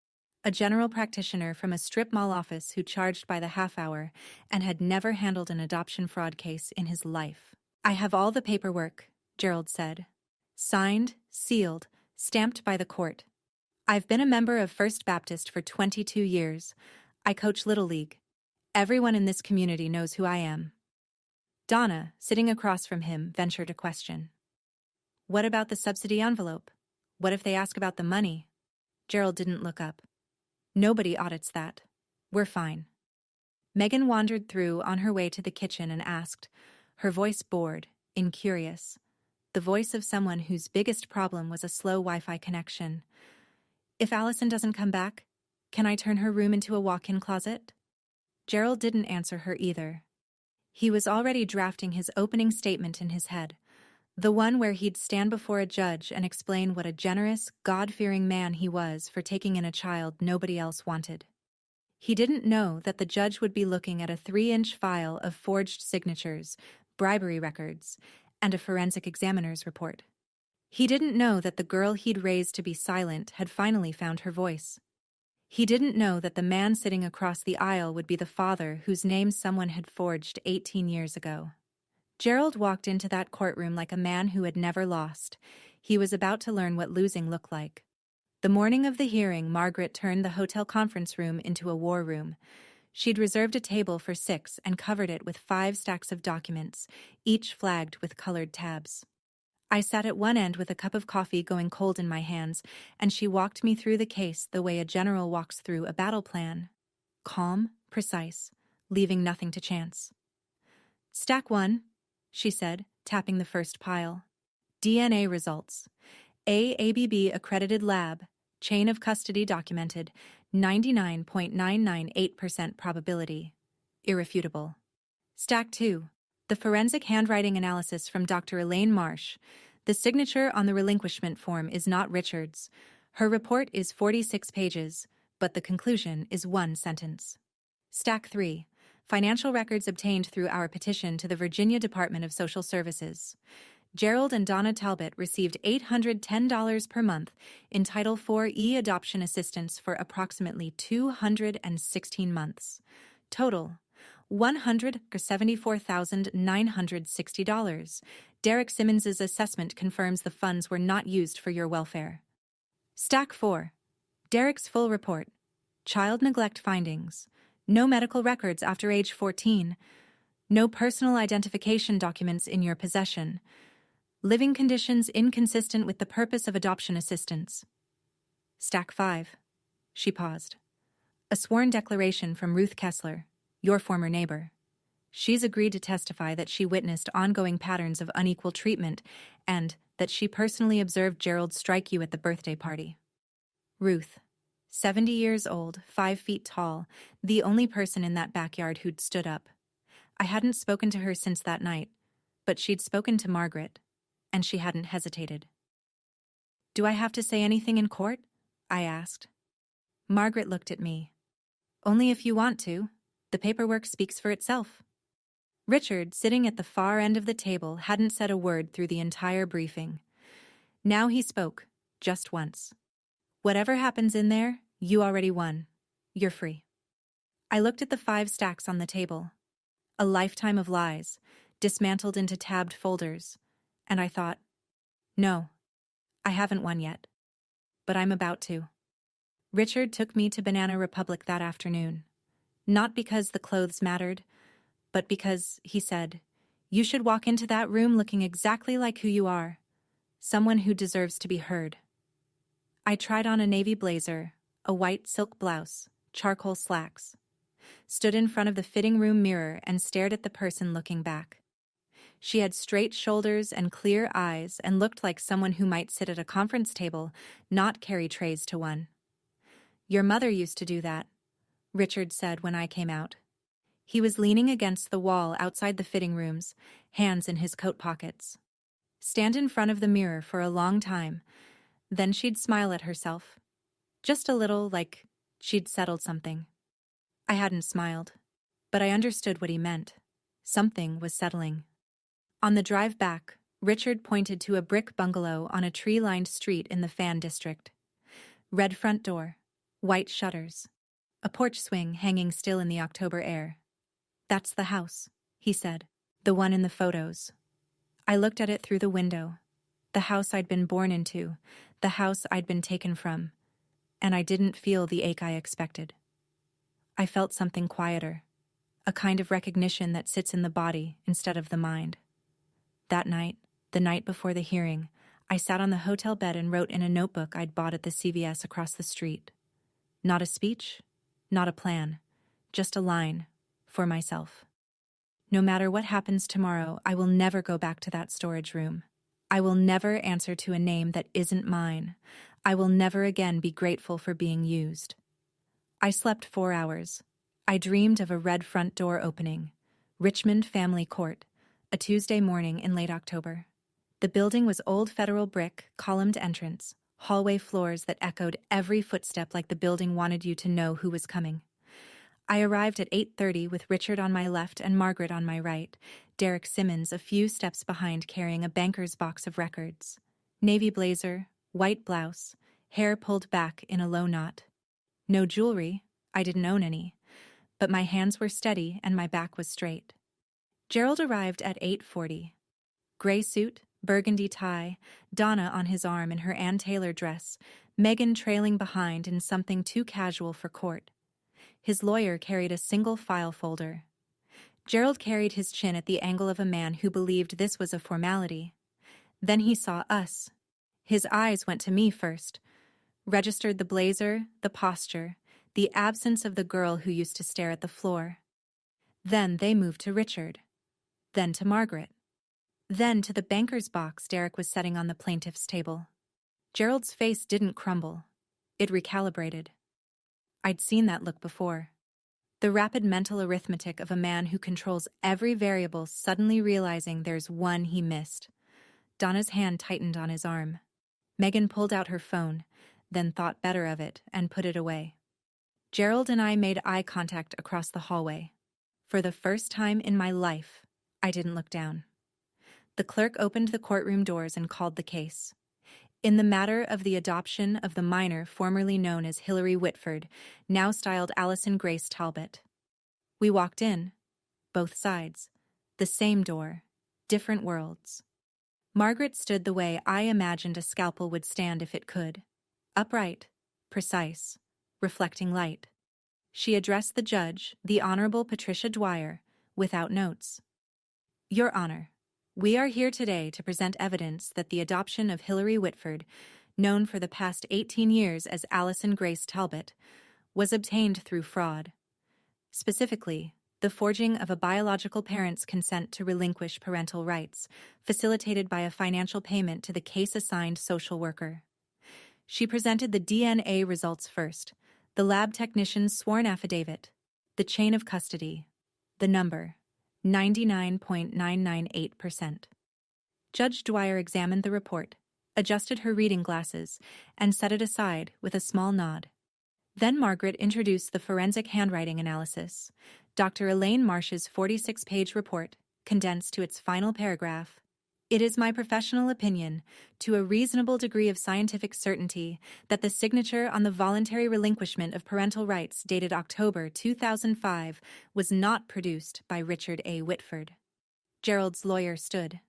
a general practitioner from a strip mall office who charged by the half hour and had never handled an adoption fraud case in his life. I have all the paperwork, Gerald said. Signed, sealed, stamped by the court. I've been a member of First Baptist for 22 years. I coach Little League. Everyone in this community knows who I am. Donna, sitting across from him, ventured a question. What about the subsidy envelope? What if they ask about the money? Gerald didn't look up. Nobody audits that. We're fine. Megan wandered through on her way to the kitchen and asked, her voice bored, incurious, the voice of someone whose biggest problem was a slow Wi-Fi connection. If Allison doesn't come back, can I turn her room into a walk-in closet? Gerald didn't answer her either. He was already drafting his opening statement in his head, the one where he'd stand before a judge and explain what a generous, God-fearing man he was for taking in a child nobody else wanted. He didn't know that the judge would be looking at a 3-inch file of forged signatures, bribery records, and a forensic examiner's report. He didn't know that the girl he'd raised to be silent had finally found her voice. He didn't know that the man sitting across the aisle would be the father whose name someone had forged 18 years ago. Gerald walked into that courtroom like a man who had never lost. He was about to learn what losing looked like. The morning of the hearing, Margaret turned the hotel conference room into a war room. She'd reserved a table for 6 and covered it with 5 stacks of documents, each flagged with colored tabs. I sat at one end with a cup of coffee going cold in my hands, and she walked me through the case the way a general walks through a battle plan. Calm, precise, leaving nothing to chance. Stack 1, she said, tapping the first pile. DNA results. AABB accredited lab, chain of custody documented, 99.998% probability. Irrefutable. Stack 2. The forensic handwriting analysis from Dr. Elaine Marsh. The signature on the relinquishment form is not Richard's. Her report is 46 pages, but the conclusion is 1 sentence. Stack 3. Financial records obtained through our petition to the Virginia Department of Social Services. Gerald and Donna Talbot received $810 per month in Title IV e-adoption assistance for approximately 216 months. Total, $174,960. Derek Simmons's assessment confirms the funds were not used for your welfare. Stack 4. Derek's full report. Child neglect findings. No medical records after age 14. No personal identification documents in your possession. Living conditions inconsistent with the purpose of adoption assistance. Stack 5. She paused. A sworn declaration from Ruth Kessler, your former neighbor. She's agreed to testify that she witnessed ongoing patterns of unequal treatment and that she personally observed Gerald strike you at the birthday party. Ruth, 70 years old, 5 feet tall, the only person in that backyard who'd stood up. I hadn't spoken to her since that night, but she'd spoken to Margaret, and she hadn't hesitated. Do I have to say anything in court? I asked. Margaret looked at me. Only if you want to. The paperwork speaks for itself. Richard, sitting at the far end of the table, hadn't said a word through the entire briefing. Now he spoke, just once. Whatever happens in there, you already won. You're free. I looked at the 5 stacks on the table. A lifetime of lies, dismantled into tabbed folders, and I thought, no, I haven't won yet. But I'm about to. Richard took me to Banana Republic that afternoon. Not because the clothes mattered, but because, he said, you should walk into that room looking exactly like who you are, someone who deserves to be heard. I tried on a navy blazer, a white silk blouse, charcoal slacks, stood in front of the fitting room mirror and stared at the person looking back. She had straight shoulders and clear eyes and looked like someone who might sit at a conference table, not carry trays to one. Your mother used to do that, Richard said when I came out. He was leaning against the wall outside the fitting rooms, hands in his coat pockets. Stand in front of the mirror for a long time, then she'd smile at herself. Just a little, like she'd settled something. I hadn't smiled, but I understood what he meant. Something was settling. On the drive back, Richard pointed to a brick bungalow on a tree-lined street in the Fan District. Red front door, white shutters, a porch swing hanging still in the October air. That's the house, he said, the one in the photos. I looked at it through the window. The house I'd been born into, the house I'd been taken from, and I didn't feel the ache I expected. I felt something quieter, a kind of recognition that sits in the body instead of the mind. That night, the night before the hearing, I sat on the hotel bed and wrote in a notebook I'd bought at the CVS across the street. Not a speech, not a plan, just a line, for myself. No matter what happens tomorrow, I will never go back to that storage room. I will never answer to a name that isn't mine. I will never again be grateful for being used. I slept 4 hours. I dreamed of a red front door opening. Richmond Family Court, a Tuesday morning in late October. The building was old federal brick, columned entrance, hallway floors that echoed every footstep like the building wanted you to know who was coming. I arrived at 8:30 with Richard on my left and Margaret on my right, Derek Simmons a few steps behind carrying a banker's box of records. Navy blazer, white blouse, hair pulled back in a low knot. No jewelry, I didn't own any, but my hands were steady and my back was straight. Gerald arrived at 8:40. Gray suit, burgundy tie, Donna on his arm in her Ann Taylor dress, Megan trailing behind in something too casual for court. His lawyer carried a single file folder. Gerald carried his chin at the angle of a man who believed this was a formality. Then he saw us. His eyes went to me first, registered the blazer, the posture, the absence of the girl who used to stare at the floor. Then they moved to Richard. Then to Margaret. Then to the banker's box Derek was setting on the plaintiff's table. Gerald's face didn't crumble. It recalibrated. I'd seen that look before. The rapid mental arithmetic of a man who controls every variable suddenly realizing there's one he missed. Donna's hand tightened on his arm. Megan pulled out her phone, then thought better of it and put it away. Gerald and I made eye contact across the hallway. For the first time in my life, I didn't look down. The clerk opened the courtroom doors and called the case. In the matter of the adoption of the minor formerly known as Hillary Whitford, now styled Allison Grace Talbot. We walked in, both sides, the same door, different worlds. Margaret stood the way I imagined a scalpel would stand if it could, upright, precise, reflecting light. She addressed the judge, the Honorable Patricia Dwyer, without notes. Your Honor, we are here today to present evidence that the adoption of Hillary Whitford, known for the past 18 years as Allison Grace Talbot, was obtained through fraud. Specifically, the forging of a biological parent's consent to relinquish parental rights, facilitated by a financial payment to the case-assigned social worker. She presented the DNA results first, the lab technician's sworn affidavit, the chain of custody, the number, 99.998%. Judge Dwyer examined the report, adjusted her reading glasses, and set it aside with a small nod. Then Margaret introduced the forensic handwriting analysis, Dr. Elaine Marsh's 46-page report, condensed to its final paragraph. It is my professional opinion, to a reasonable degree of scientific certainty, that the signature on the voluntary relinquishment of parental rights dated October 2005 was not produced by Richard A. Whitford. Gerald's lawyer stood.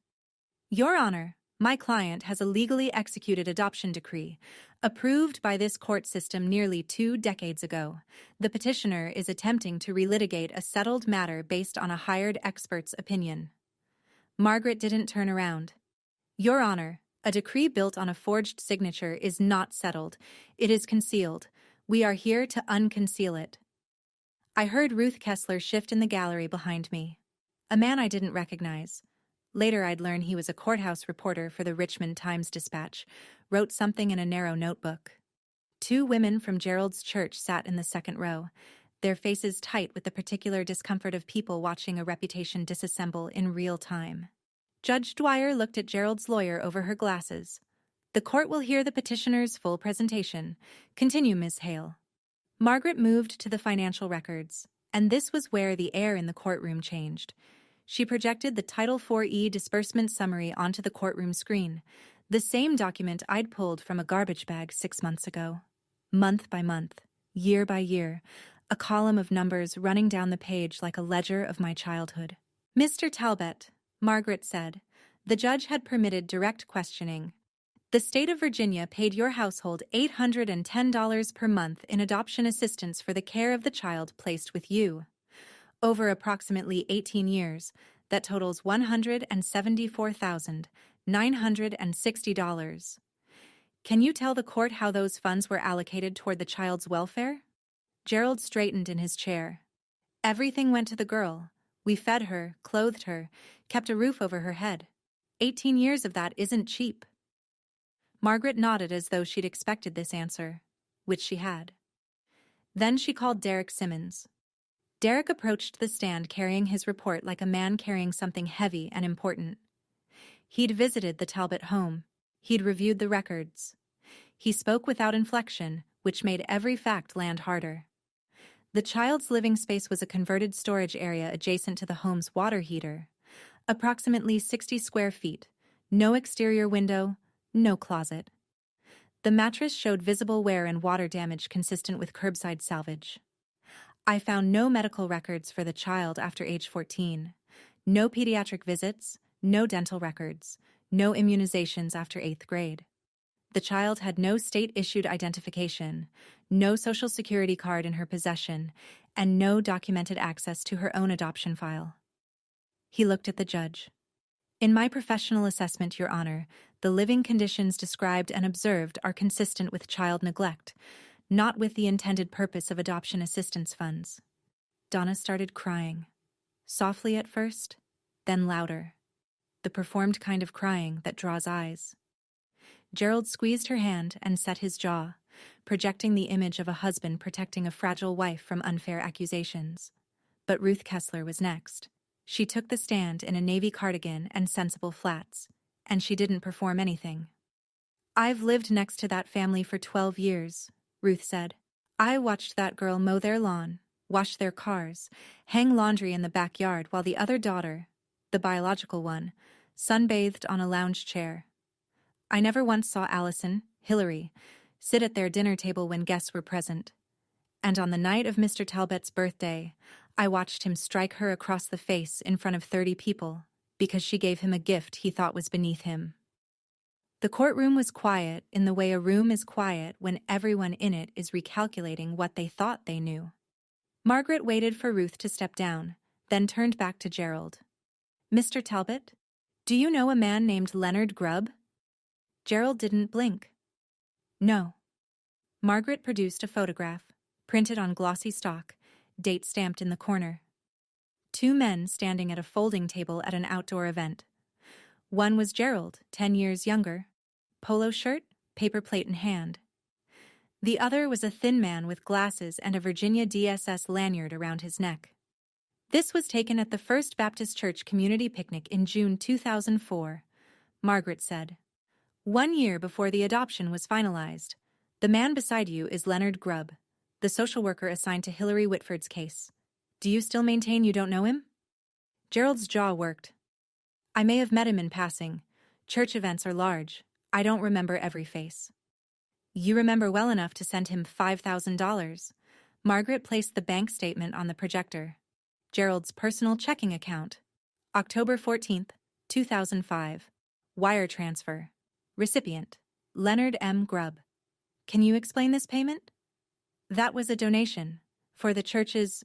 Your Honor, my client has a legally executed adoption decree, approved by this court system nearly 2 decades ago. The petitioner is attempting to relitigate a settled matter based on a hired expert's opinion. Margaret didn't turn around. Your Honor, a decree built on a forged signature is not settled. It is concealed. We are here to unconceal it. I heard Ruth Kessler shift in the gallery behind me. A man I didn't recognize. Later I'd learn he was a courthouse reporter for the Richmond Times-Dispatch, wrote something in a narrow notebook. 2 women from Gerald's church sat in the second row, their faces tight with the particular discomfort of people watching a reputation disassemble in real time. Judge Dwyer looked at Gerald's lawyer over her glasses. The court will hear the petitioner's full presentation. Continue, Ms. Hale. Margaret moved to the financial records, and this was where the air in the courtroom changed. She projected the Title IV-E disbursement summary onto the courtroom screen, the same document I'd pulled from a garbage bag 6 months ago. Month by month, year by year, a column of numbers running down the page like a ledger of my childhood. Mr. Talbot, Margaret said. The judge had permitted direct questioning, The state of Virginia paid your household $810 per month in adoption assistance for the care of the child placed with you. Over approximately 18 years, that totals $174,960. Can you tell the court how those funds were allocated toward the child's welfare? Gerald straightened in his chair. Everything went to the girl. We fed her, clothed her, kept a roof over her head. 18 years of that isn't cheap. Margaret nodded as though she'd expected this answer, which she had. Then she called Derek Simmons. Derek approached the stand carrying his report like a man carrying something heavy and important. He'd visited the Talbot home. He'd reviewed the records. He spoke without inflection, which made every fact land harder. The child's living space was a converted storage area adjacent to the home's water heater. Approximately 60 square feet. No exterior window, no closet. The mattress showed visible wear and water damage consistent with curbside salvage. I found no medical records for the child after age 14. No pediatric visits, no dental records, no immunizations after 8th grade. The child had no state-issued identification, no social security card in her possession, and no documented access to her own adoption file. He looked at the judge. In my professional assessment, Your Honor, the living conditions described and observed are consistent with child neglect, not with the intended purpose of adoption assistance funds. Donna started crying. Softly at first, then louder. The performed kind of crying that draws eyes. Gerald squeezed her hand and set his jaw, projecting the image of a husband protecting a fragile wife from unfair accusations. But Ruth Kessler was next. She took the stand in a navy cardigan and sensible flats, and she didn't perform anything. I've lived next to that family for 12 years, Ruth said. I watched that girl mow their lawn, wash their cars, hang laundry in the backyard while the other daughter, the biological one, sunbathed on a lounge chair. I never once saw Allison, Hillary, sit at their dinner table when guests were present. And on the night of Mr. Talbot's birthday, I watched him strike her across the face in front of 30 people because she gave him a gift he thought was beneath him. The courtroom was quiet in the way a room is quiet when everyone in it is recalculating what they thought they knew. Margaret waited for Ruth to step down, then turned back to Gerald. Mr. Talbot, do you know a man named Leonard Grubb? Gerald didn't blink. No. Margaret produced a photograph, printed on glossy stock, date stamped in the corner. 2 men standing at a folding table at an outdoor event. One was Gerald, 10 years younger, polo shirt, paper plate in hand. The other was a thin man with glasses and a Virginia DSS lanyard around his neck. This was taken at the First Baptist Church community picnic in June 2004, Margaret said. 1 year before the adoption was finalized. The man beside you is Leonard Grubb, the social worker assigned to Hillary Whitford's case. Do you still maintain you don't know him? Gerald's jaw worked. I may have met him in passing. Church events are large. I don't remember every face. You remember well enough to send him $5,000. Margaret placed the bank statement on the projector. Gerald's personal checking account. October 14th, 2005. Wire transfer. Recipient, Leonard M. Grubb. Can you explain this payment? That was a donation. For the church's...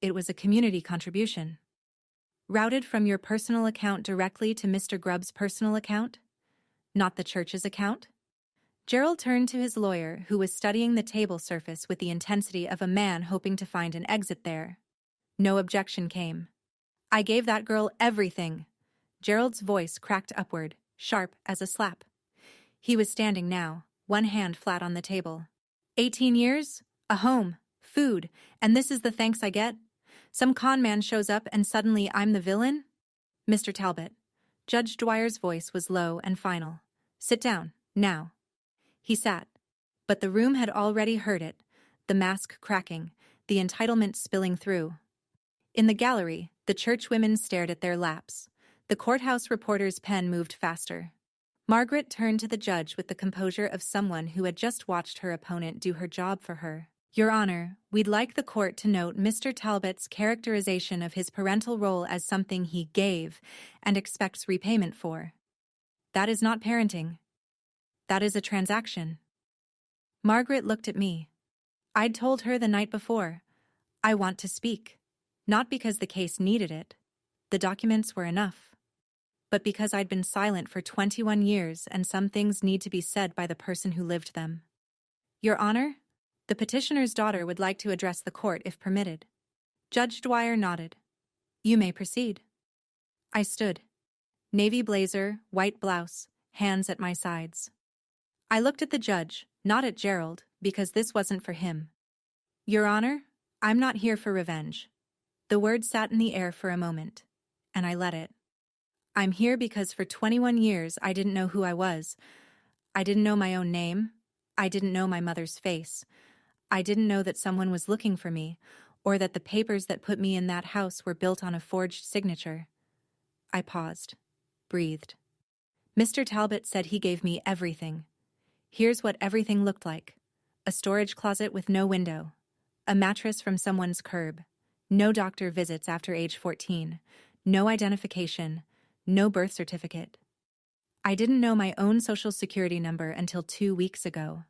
It was a community contribution. Routed from your personal account directly to Mr. Grubb's personal account? Not the church's account? Gerald turned to his lawyer, who was studying the table surface with the intensity of a man hoping to find an exit there. No objection came. I gave that girl everything. Gerald's voice cracked upward, sharp as a slap. He was standing now, one hand flat on the table. 18 years, a home, food, and this is the thanks I get? Some con man shows up and suddenly I'm the villain? Mr. Talbot. Judge Dwyer's voice was low and final. Sit down, now. He sat, but the room had already heard it, the mask cracking, the entitlement spilling through. In the gallery, the churchwomen stared at their laps. The courthouse reporter's pen moved faster. Margaret turned to the judge with the composure of someone who had just watched her opponent do her job for her. Your Honor, we'd like the court to note Mr. Talbot's characterization of his parental role as something he gave and expects repayment for. That is not parenting. That is a transaction. Margaret looked at me. I'd told her the night before, I want to speak. Not because the case needed it. The documents were enough. But because I'd been silent for 21 years and some things need to be said by the person who lived them. Your Honor, the petitioner's daughter would like to address the court if permitted. Judge Dwyer nodded. You may proceed. I stood. Navy blazer, white blouse, hands at my sides. I looked at the judge, not at Gerald, because this wasn't for him. Your Honor, I'm not here for revenge. The word sat in the air for a moment, and I let it. I'm here because for 21 years I didn't know who I was. I didn't know my own name. I didn't know my mother's face. I didn't know that someone was looking for me, or that the papers that put me in that house were built on a forged signature. I paused, breathed. Mr. Talbot said he gave me everything. Here's what everything looked like. A storage closet with no window. A mattress from someone's curb. No doctor visits after age 14. No identification. No birth certificate. I didn't know my own social security number until 2 weeks ago.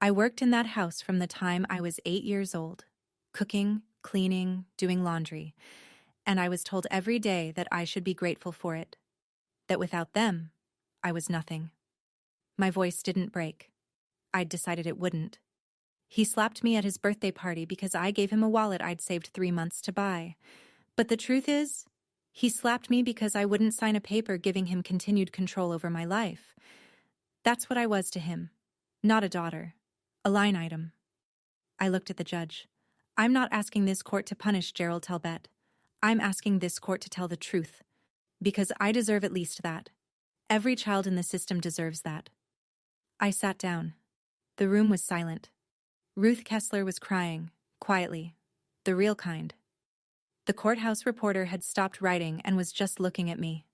I worked in that house from the time I was 8 years old. Cooking, cleaning, doing laundry. And I was told every day that I should be grateful for it. That without them, I was nothing. My voice didn't break. I'd decided it wouldn't. He slapped me at his birthday party because I gave him a wallet I'd saved 3 months to buy. But the truth is, he slapped me because I wouldn't sign a paper giving him continued control over my life. That's what I was to him. Not a daughter. A line item. I looked at the judge. I'm not asking this court to punish Gerald Talbot. I'm asking this court to tell the truth. Because I deserve at least that. Every child in the system deserves that. I sat down. The room was silent. Ruth Kessler was crying, quietly. The real kind. The courthouse reporter had stopped writing and was just looking at me.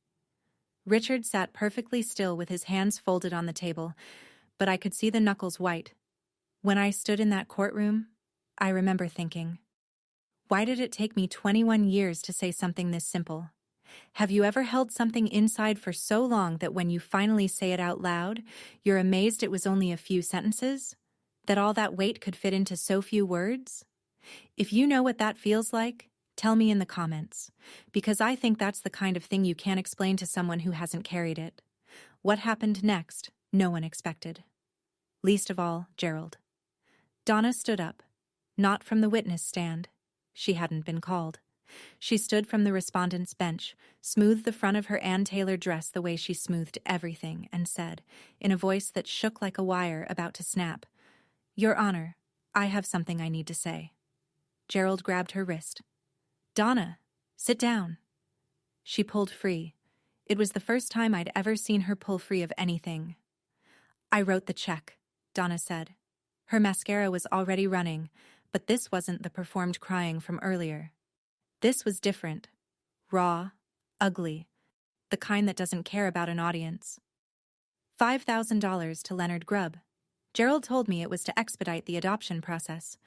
Richard sat perfectly still with his hands folded on the table, but I could see the knuckles white. When I stood in that courtroom, I remember thinking, why did it take me 21 years to say something this simple? Have you ever held something inside for so long that when you finally say it out loud, you're amazed it was only a few sentences? That all that weight could fit into so few words? If you know what that feels like, tell me in the comments, because I think that's the kind of thing you can't explain to someone who hasn't carried it. What happened next, no one expected. Least of all, Gerald. Donna stood up, not from the witness stand. She hadn't been called. She stood from the respondent's bench, smoothed the front of her Ann Taylor dress the way she smoothed everything, and said, in a voice that shook like a wire about to snap, Your Honor, I have something I need to say. Gerald grabbed her wrist. Donna, sit down. She pulled free. It was the first time I'd ever seen her pull free of anything. I wrote the check, Donna said. Her mascara was already running, but this wasn't the performed crying from earlier. This was different. Raw, ugly, the kind that doesn't care about an audience. $5,000 to Leonard Grubb. Gerald told me it was to expedite the adoption process.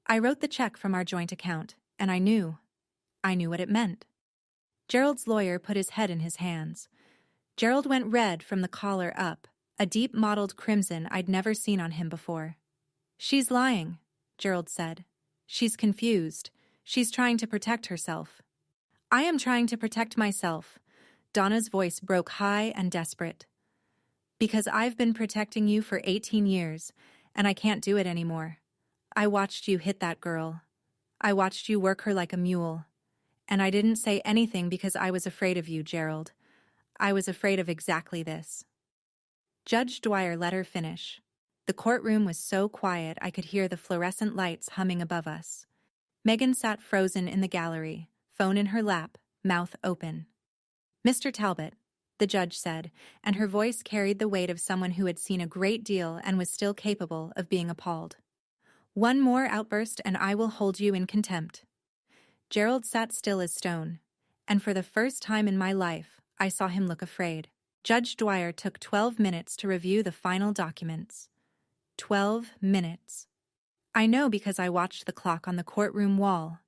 I wrote the check from our joint account, and I knew what it meant. Gerald's lawyer put his head in his hands. Gerald went red from the collar up, a deep mottled crimson I'd never seen on him before. She's lying, Gerald said. She's confused. She's trying to protect herself. I am trying to protect myself. Donna's voice broke high and desperate. Because I've been protecting you for 18 years, and I can't do it anymore. I watched you hit that girl. I watched you work her like a mule. And I didn't say anything because I was afraid of you, Gerald. I was afraid of exactly this. Judge Dwyer let her finish. The courtroom was so quiet I could hear the fluorescent lights humming above us. Megan sat frozen in the gallery, phone in her lap, mouth open. Mr. Talbot, the judge said, and her voice carried the weight of someone who had seen a great deal and was still capable of being appalled. One more outburst and I will hold you in contempt. Gerald sat still as stone, and for the first time in my life, I saw him look afraid. Judge Dwyer took 12 minutes to review the final documents. 12 minutes. I know because I watched the clock on the courtroom wall,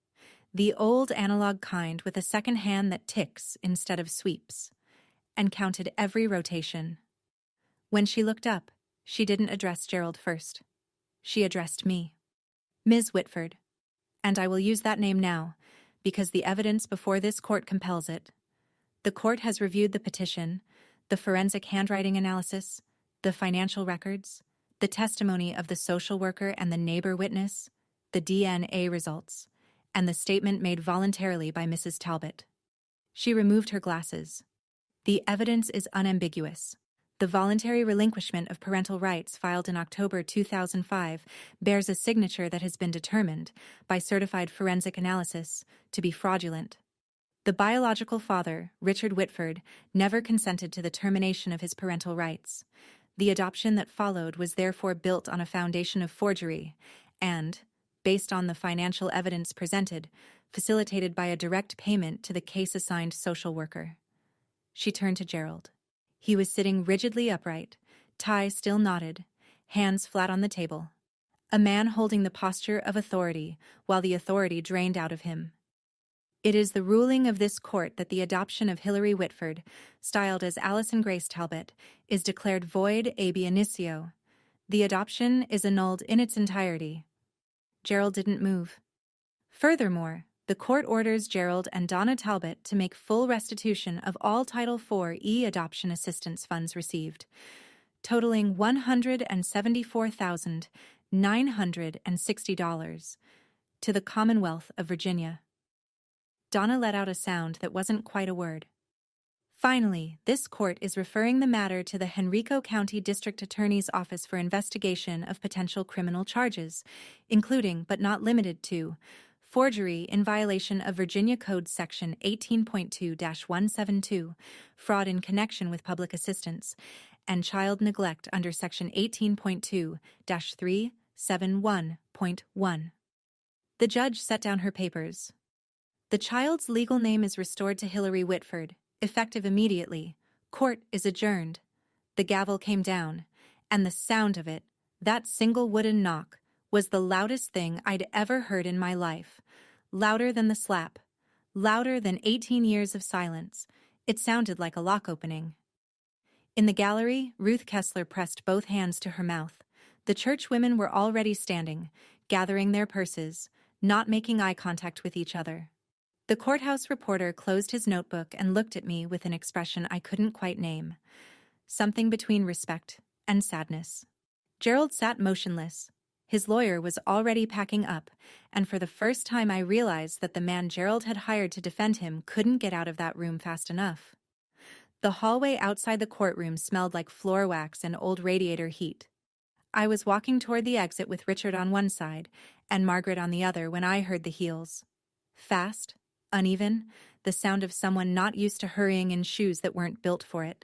the old analog kind with a second hand that ticks instead of sweeps, and counted every rotation. When she looked up, she didn't address Gerald first. She addressed me. Ms. Whitford. And I will use that name now, because the evidence before this court compels it. The court has reviewed the petition, the forensic handwriting analysis, the financial records, the testimony of the social worker and the neighbor witness, the DNA results, and the statement made voluntarily by Mrs. Talbot. She removed her glasses. The evidence is unambiguous. The voluntary relinquishment of parental rights filed in October 2005 bears a signature that has been determined, by certified forensic analysis, to be fraudulent. The biological father, Richard Whitford, never consented to the termination of his parental rights. The adoption that followed was therefore built on a foundation of forgery and, based on the financial evidence presented, facilitated by a direct payment to the case-assigned social worker. She turned to Gerald. He was sitting rigidly upright, tie still knotted, hands flat on the table. A man holding the posture of authority, while the authority drained out of him. It is the ruling of this court that the adoption of Hilary Whitford, styled as Allison Grace Talbot, is declared void ab initio. The adoption is annulled in its entirety. Gerald didn't move. Furthermore, the court orders Gerald and Donna Talbot to make full restitution of all Title IV adoption assistance funds received, totaling $174,960, to the Commonwealth of Virginia. Donna let out a sound that wasn't quite a word. Finally, this court is referring the matter to the Henrico County District Attorney's Office for investigation of potential criminal charges, including but not limited to forgery in violation of Virginia Code Section 18.2-172, fraud in connection with public assistance, and child neglect under Section 18.2-371.1. The judge set down her papers. The child's legal name is restored to Hilary Whitford, effective immediately. Court is adjourned. The gavel came down, and the sound of it, that single wooden knock, was the loudest thing I'd ever heard in my life. Louder than the slap. Louder than 18 years of silence. It sounded like a lock opening. In the gallery, Ruth Kessler pressed both hands to her mouth. The church women were already standing, gathering their purses, not making eye contact with each other. The courthouse reporter closed his notebook and looked at me with an expression I couldn't quite name. Something between respect and sadness. Gerald sat motionless. His lawyer was already packing up, and for the first time I realized that the man Gerald had hired to defend him couldn't get out of that room fast enough. The hallway outside the courtroom smelled like floor wax and old radiator heat. I was walking toward the exit with Richard on one side and Margaret on the other when I heard the heels. Fast, uneven, the sound of someone not used to hurrying in shoes that weren't built for it.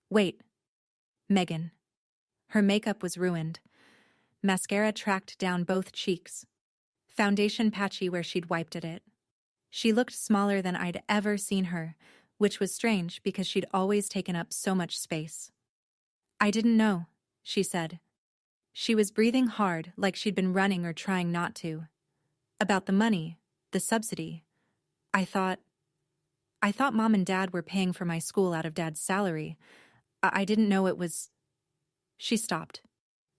Wait. Megan. Her makeup was ruined. Mascara tracked down both cheeks. Foundation patchy where she'd wiped at it. She looked smaller than I'd ever seen her, which was strange because she'd always taken up so much space. I didn't know, she said. She was breathing hard, like she'd been running or trying not to. About the money, the subsidy. I thought Mom and Dad were paying for my school out of Dad's salary. I didn't know it was... She stopped.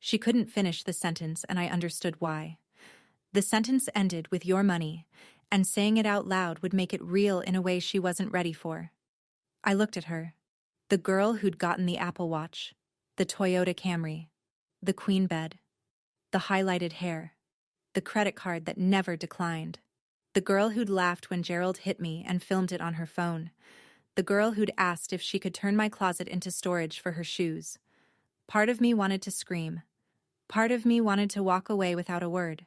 She couldn't finish the sentence, and I understood why. The sentence ended with your money, and saying it out loud would make it real in a way she wasn't ready for. I looked at her. The girl who'd gotten the Apple Watch, the Toyota Camry, the queen bed, the highlighted hair, the credit card that never declined, the girl who'd laughed when Gerald hit me and filmed it on her phone, the girl who'd asked if she could turn my closet into storage for her shoes. Part of me wanted to scream. Part of me wanted to walk away without a word.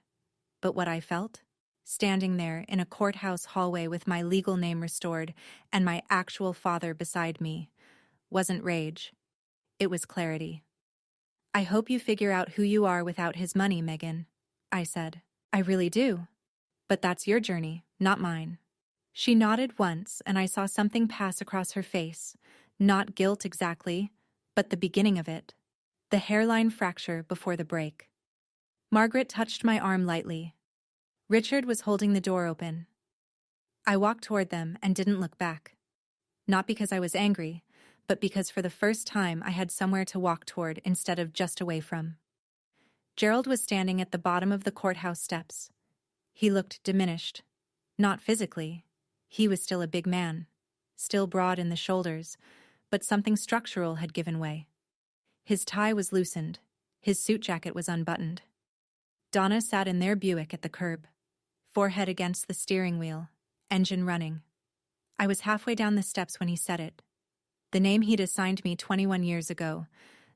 But what I felt, standing there in a courthouse hallway with my legal name restored and my actual father beside me, wasn't rage. It was clarity. I hope you figure out who you are without his money, Megan, I said. I really do. But that's your journey, not mine. She nodded once, and I saw something pass across her face. Not guilt exactly, but the beginning of it. The hairline fracture before the break. Margaret touched my arm lightly. Richard was holding the door open. I walked toward them and didn't look back. Not because I was angry, but because for the first time I had somewhere to walk toward instead of just away from. Gerald was standing at the bottom of the courthouse steps. He looked diminished. Not physically. He was still a big man, still broad in the shoulders, but something structural had given way. His tie was loosened. His suit jacket was unbuttoned. Donna sat in their Buick at the curb, forehead against the steering wheel, engine running. I was halfway down the steps when he said it. The name he'd assigned me 21 years ago,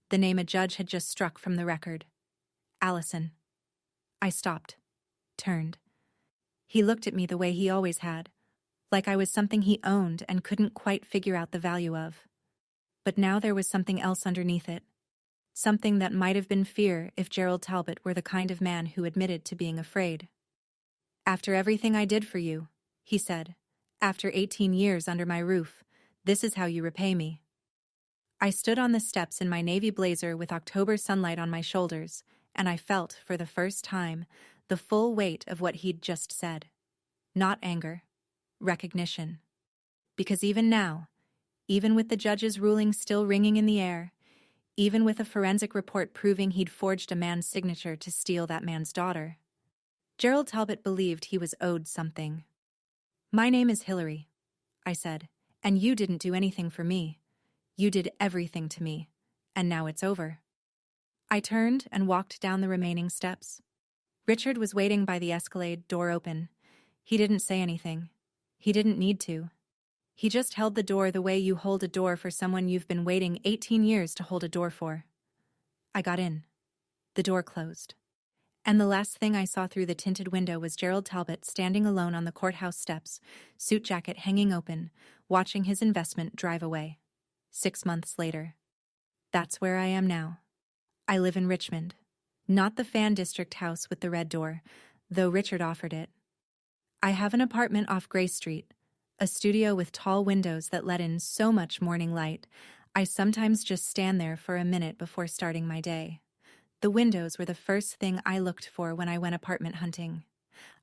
the name a judge had just struck from the record. Allison. I stopped, turned. He looked at me the way he always had, like I was something he owned and couldn't quite figure out the value of. But now there was something else underneath it. Something that might have been fear if Gerald Talbot were the kind of man who admitted to being afraid. After everything I did for you, he said, after 18 years under my roof, this is how you repay me. I stood on the steps in my navy blazer with October sunlight on my shoulders, and I felt, for the first time, the full weight of what he'd just said. Not anger. Recognition. Because even now, even with the judge's ruling still ringing in the air, even with a forensic report proving he'd forged a man's signature to steal that man's daughter, Gerald Talbot believed he was owed something. My name is Hillary, I said, and you didn't do anything for me. You did everything to me, and now it's over. I turned and walked down the remaining steps. Richard was waiting by the Escalade, door open. He didn't say anything. He didn't need to. He just held the door the way you hold a door for someone you've been waiting 18 years to hold a door for. I got in. The door closed. And the last thing I saw through the tinted window was Gerald Talbot standing alone on the courthouse steps, suit jacket hanging open, watching his investment drive away. 6 months later. That's where I am now. I live in Richmond. Not the Fan District house with the red door, though Richard offered it. I have an apartment off Gray Street, a studio with tall windows that let in so much morning light, I sometimes just stand there for a minute before starting my day. The windows were the first thing I looked for when I went apartment hunting.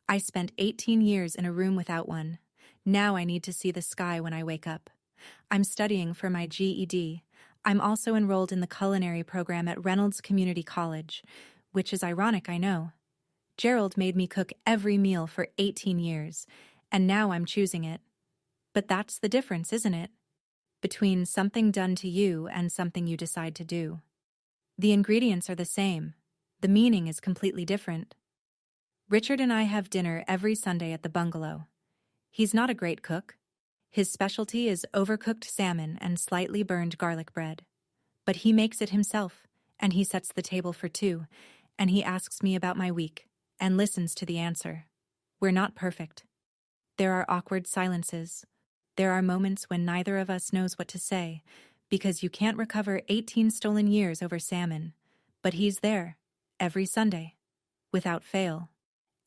I spent 18 years in a room without one. Now I need to see the sky when I wake up. I'm studying for my GED. I'm also enrolled in the culinary program at Reynolds Community College, which is ironic, I know. Gerald made me cook every meal for 18 years, and now I'm choosing it. But that's the difference, isn't it? Between something done to you and something you decide to do. The ingredients are the same. The meaning is completely different. Richard and I have dinner every Sunday at the bungalow. He's not a great cook. His specialty is overcooked salmon and slightly burned garlic bread. But he makes it himself, and he sets the table for two, and he asks me about my week, and listens to the answer. We're not perfect. There are awkward silences. There are moments when neither of us knows what to say, because you can't recover 18 stolen years over salmon. But he's there, every Sunday, without fail.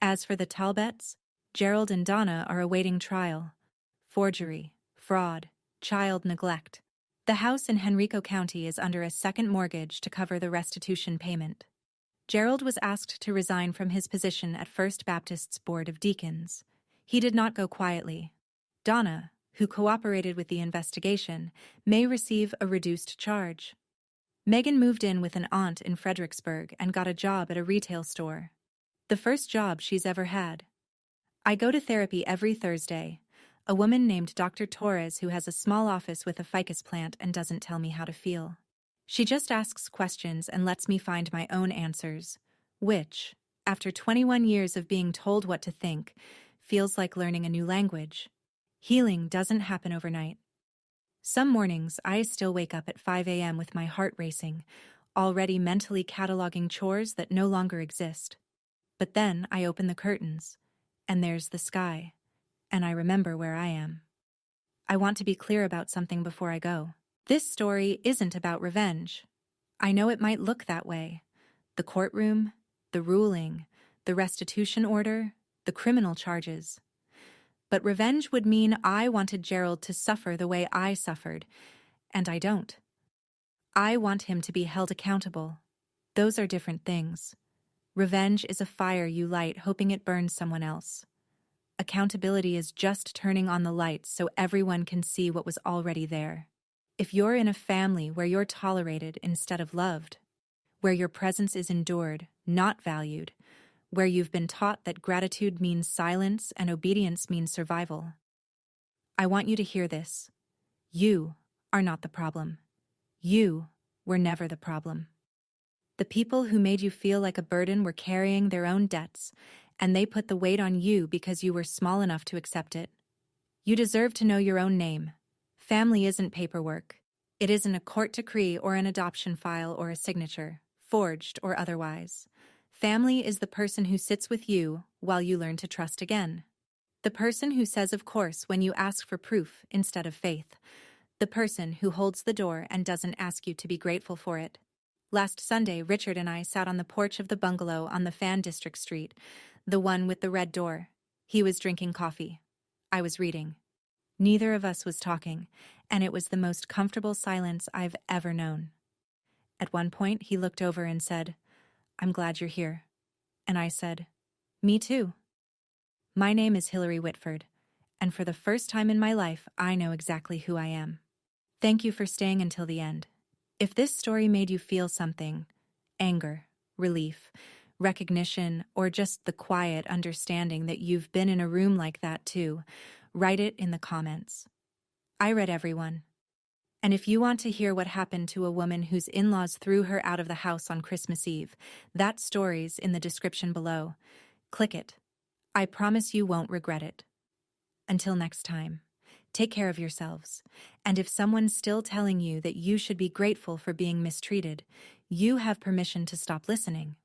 As for the Talbots, Gerald and Donna are awaiting trial. Forgery, fraud, child neglect. The house in Henrico County is under a second mortgage to cover the restitution payment. Gerald was asked to resign from his position at First Baptist's Board of Deacons. He did not go quietly. Donna, who cooperated with the investigation, may receive a reduced charge. Megan moved in with an aunt in Fredericksburg and got a job at a retail store. The first job she's ever had. I go to therapy every Thursday. A woman named Dr. Torres who has a small office with a ficus plant and doesn't tell me how to feel. She just asks questions and lets me find my own answers, which, after 21 years of being told what to think, feels like learning a new language. Healing doesn't happen overnight. Some mornings, I still wake up at 5 a.m. with my heart racing, already mentally cataloging chores that no longer exist. But then I open the curtains, and there's the sky, and I remember where I am. I want to be clear about something before I go. This story isn't about revenge. I know it might look that way. The courtroom, the ruling, the restitution order, the criminal charges. But revenge would mean I wanted Gerald to suffer the way I suffered, and I don't. I want him to be held accountable. Those are different things. Revenge is a fire you light hoping it burns someone else. Accountability is just turning on the lights so everyone can see what was already there. If you're in a family where you're tolerated instead of loved, where your presence is endured, not valued, where you've been taught that gratitude means silence and obedience means survival, I want you to hear this. You are not the problem. You were never the problem. The people who made you feel like a burden were carrying their own debts, and they put the weight on you because you were small enough to accept it. You deserve to know your own name. Family isn't paperwork. It isn't a court decree or an adoption file or a signature, forged or otherwise. Family is the person who sits with you while you learn to trust again. The person who says of course when you ask for proof instead of faith. The person who holds the door and doesn't ask you to be grateful for it. Last Sunday, Richard and I sat on the porch of the bungalow on the Fan District Street, the one with the red door. He was drinking coffee. I was reading. Neither of us was talking, and it was the most comfortable silence I've ever known. At one point, he looked over and said, "I'm glad you're here." And I said, "Me too." My name is Hillary Whitford, and for the first time in my life, I know exactly who I am. Thank you for staying until the end. If this story made you feel something, anger, relief, recognition, or just the quiet understanding that you've been in a room like that too, write it in the comments. I read everyone. And if you want to hear what happened to a woman whose in-laws threw her out of the house on Christmas Eve, that story's in the description below. Click it. I promise you won't regret it. Until next time, take care of yourselves. And if someone's still telling you that you should be grateful for being mistreated, you have permission to stop listening.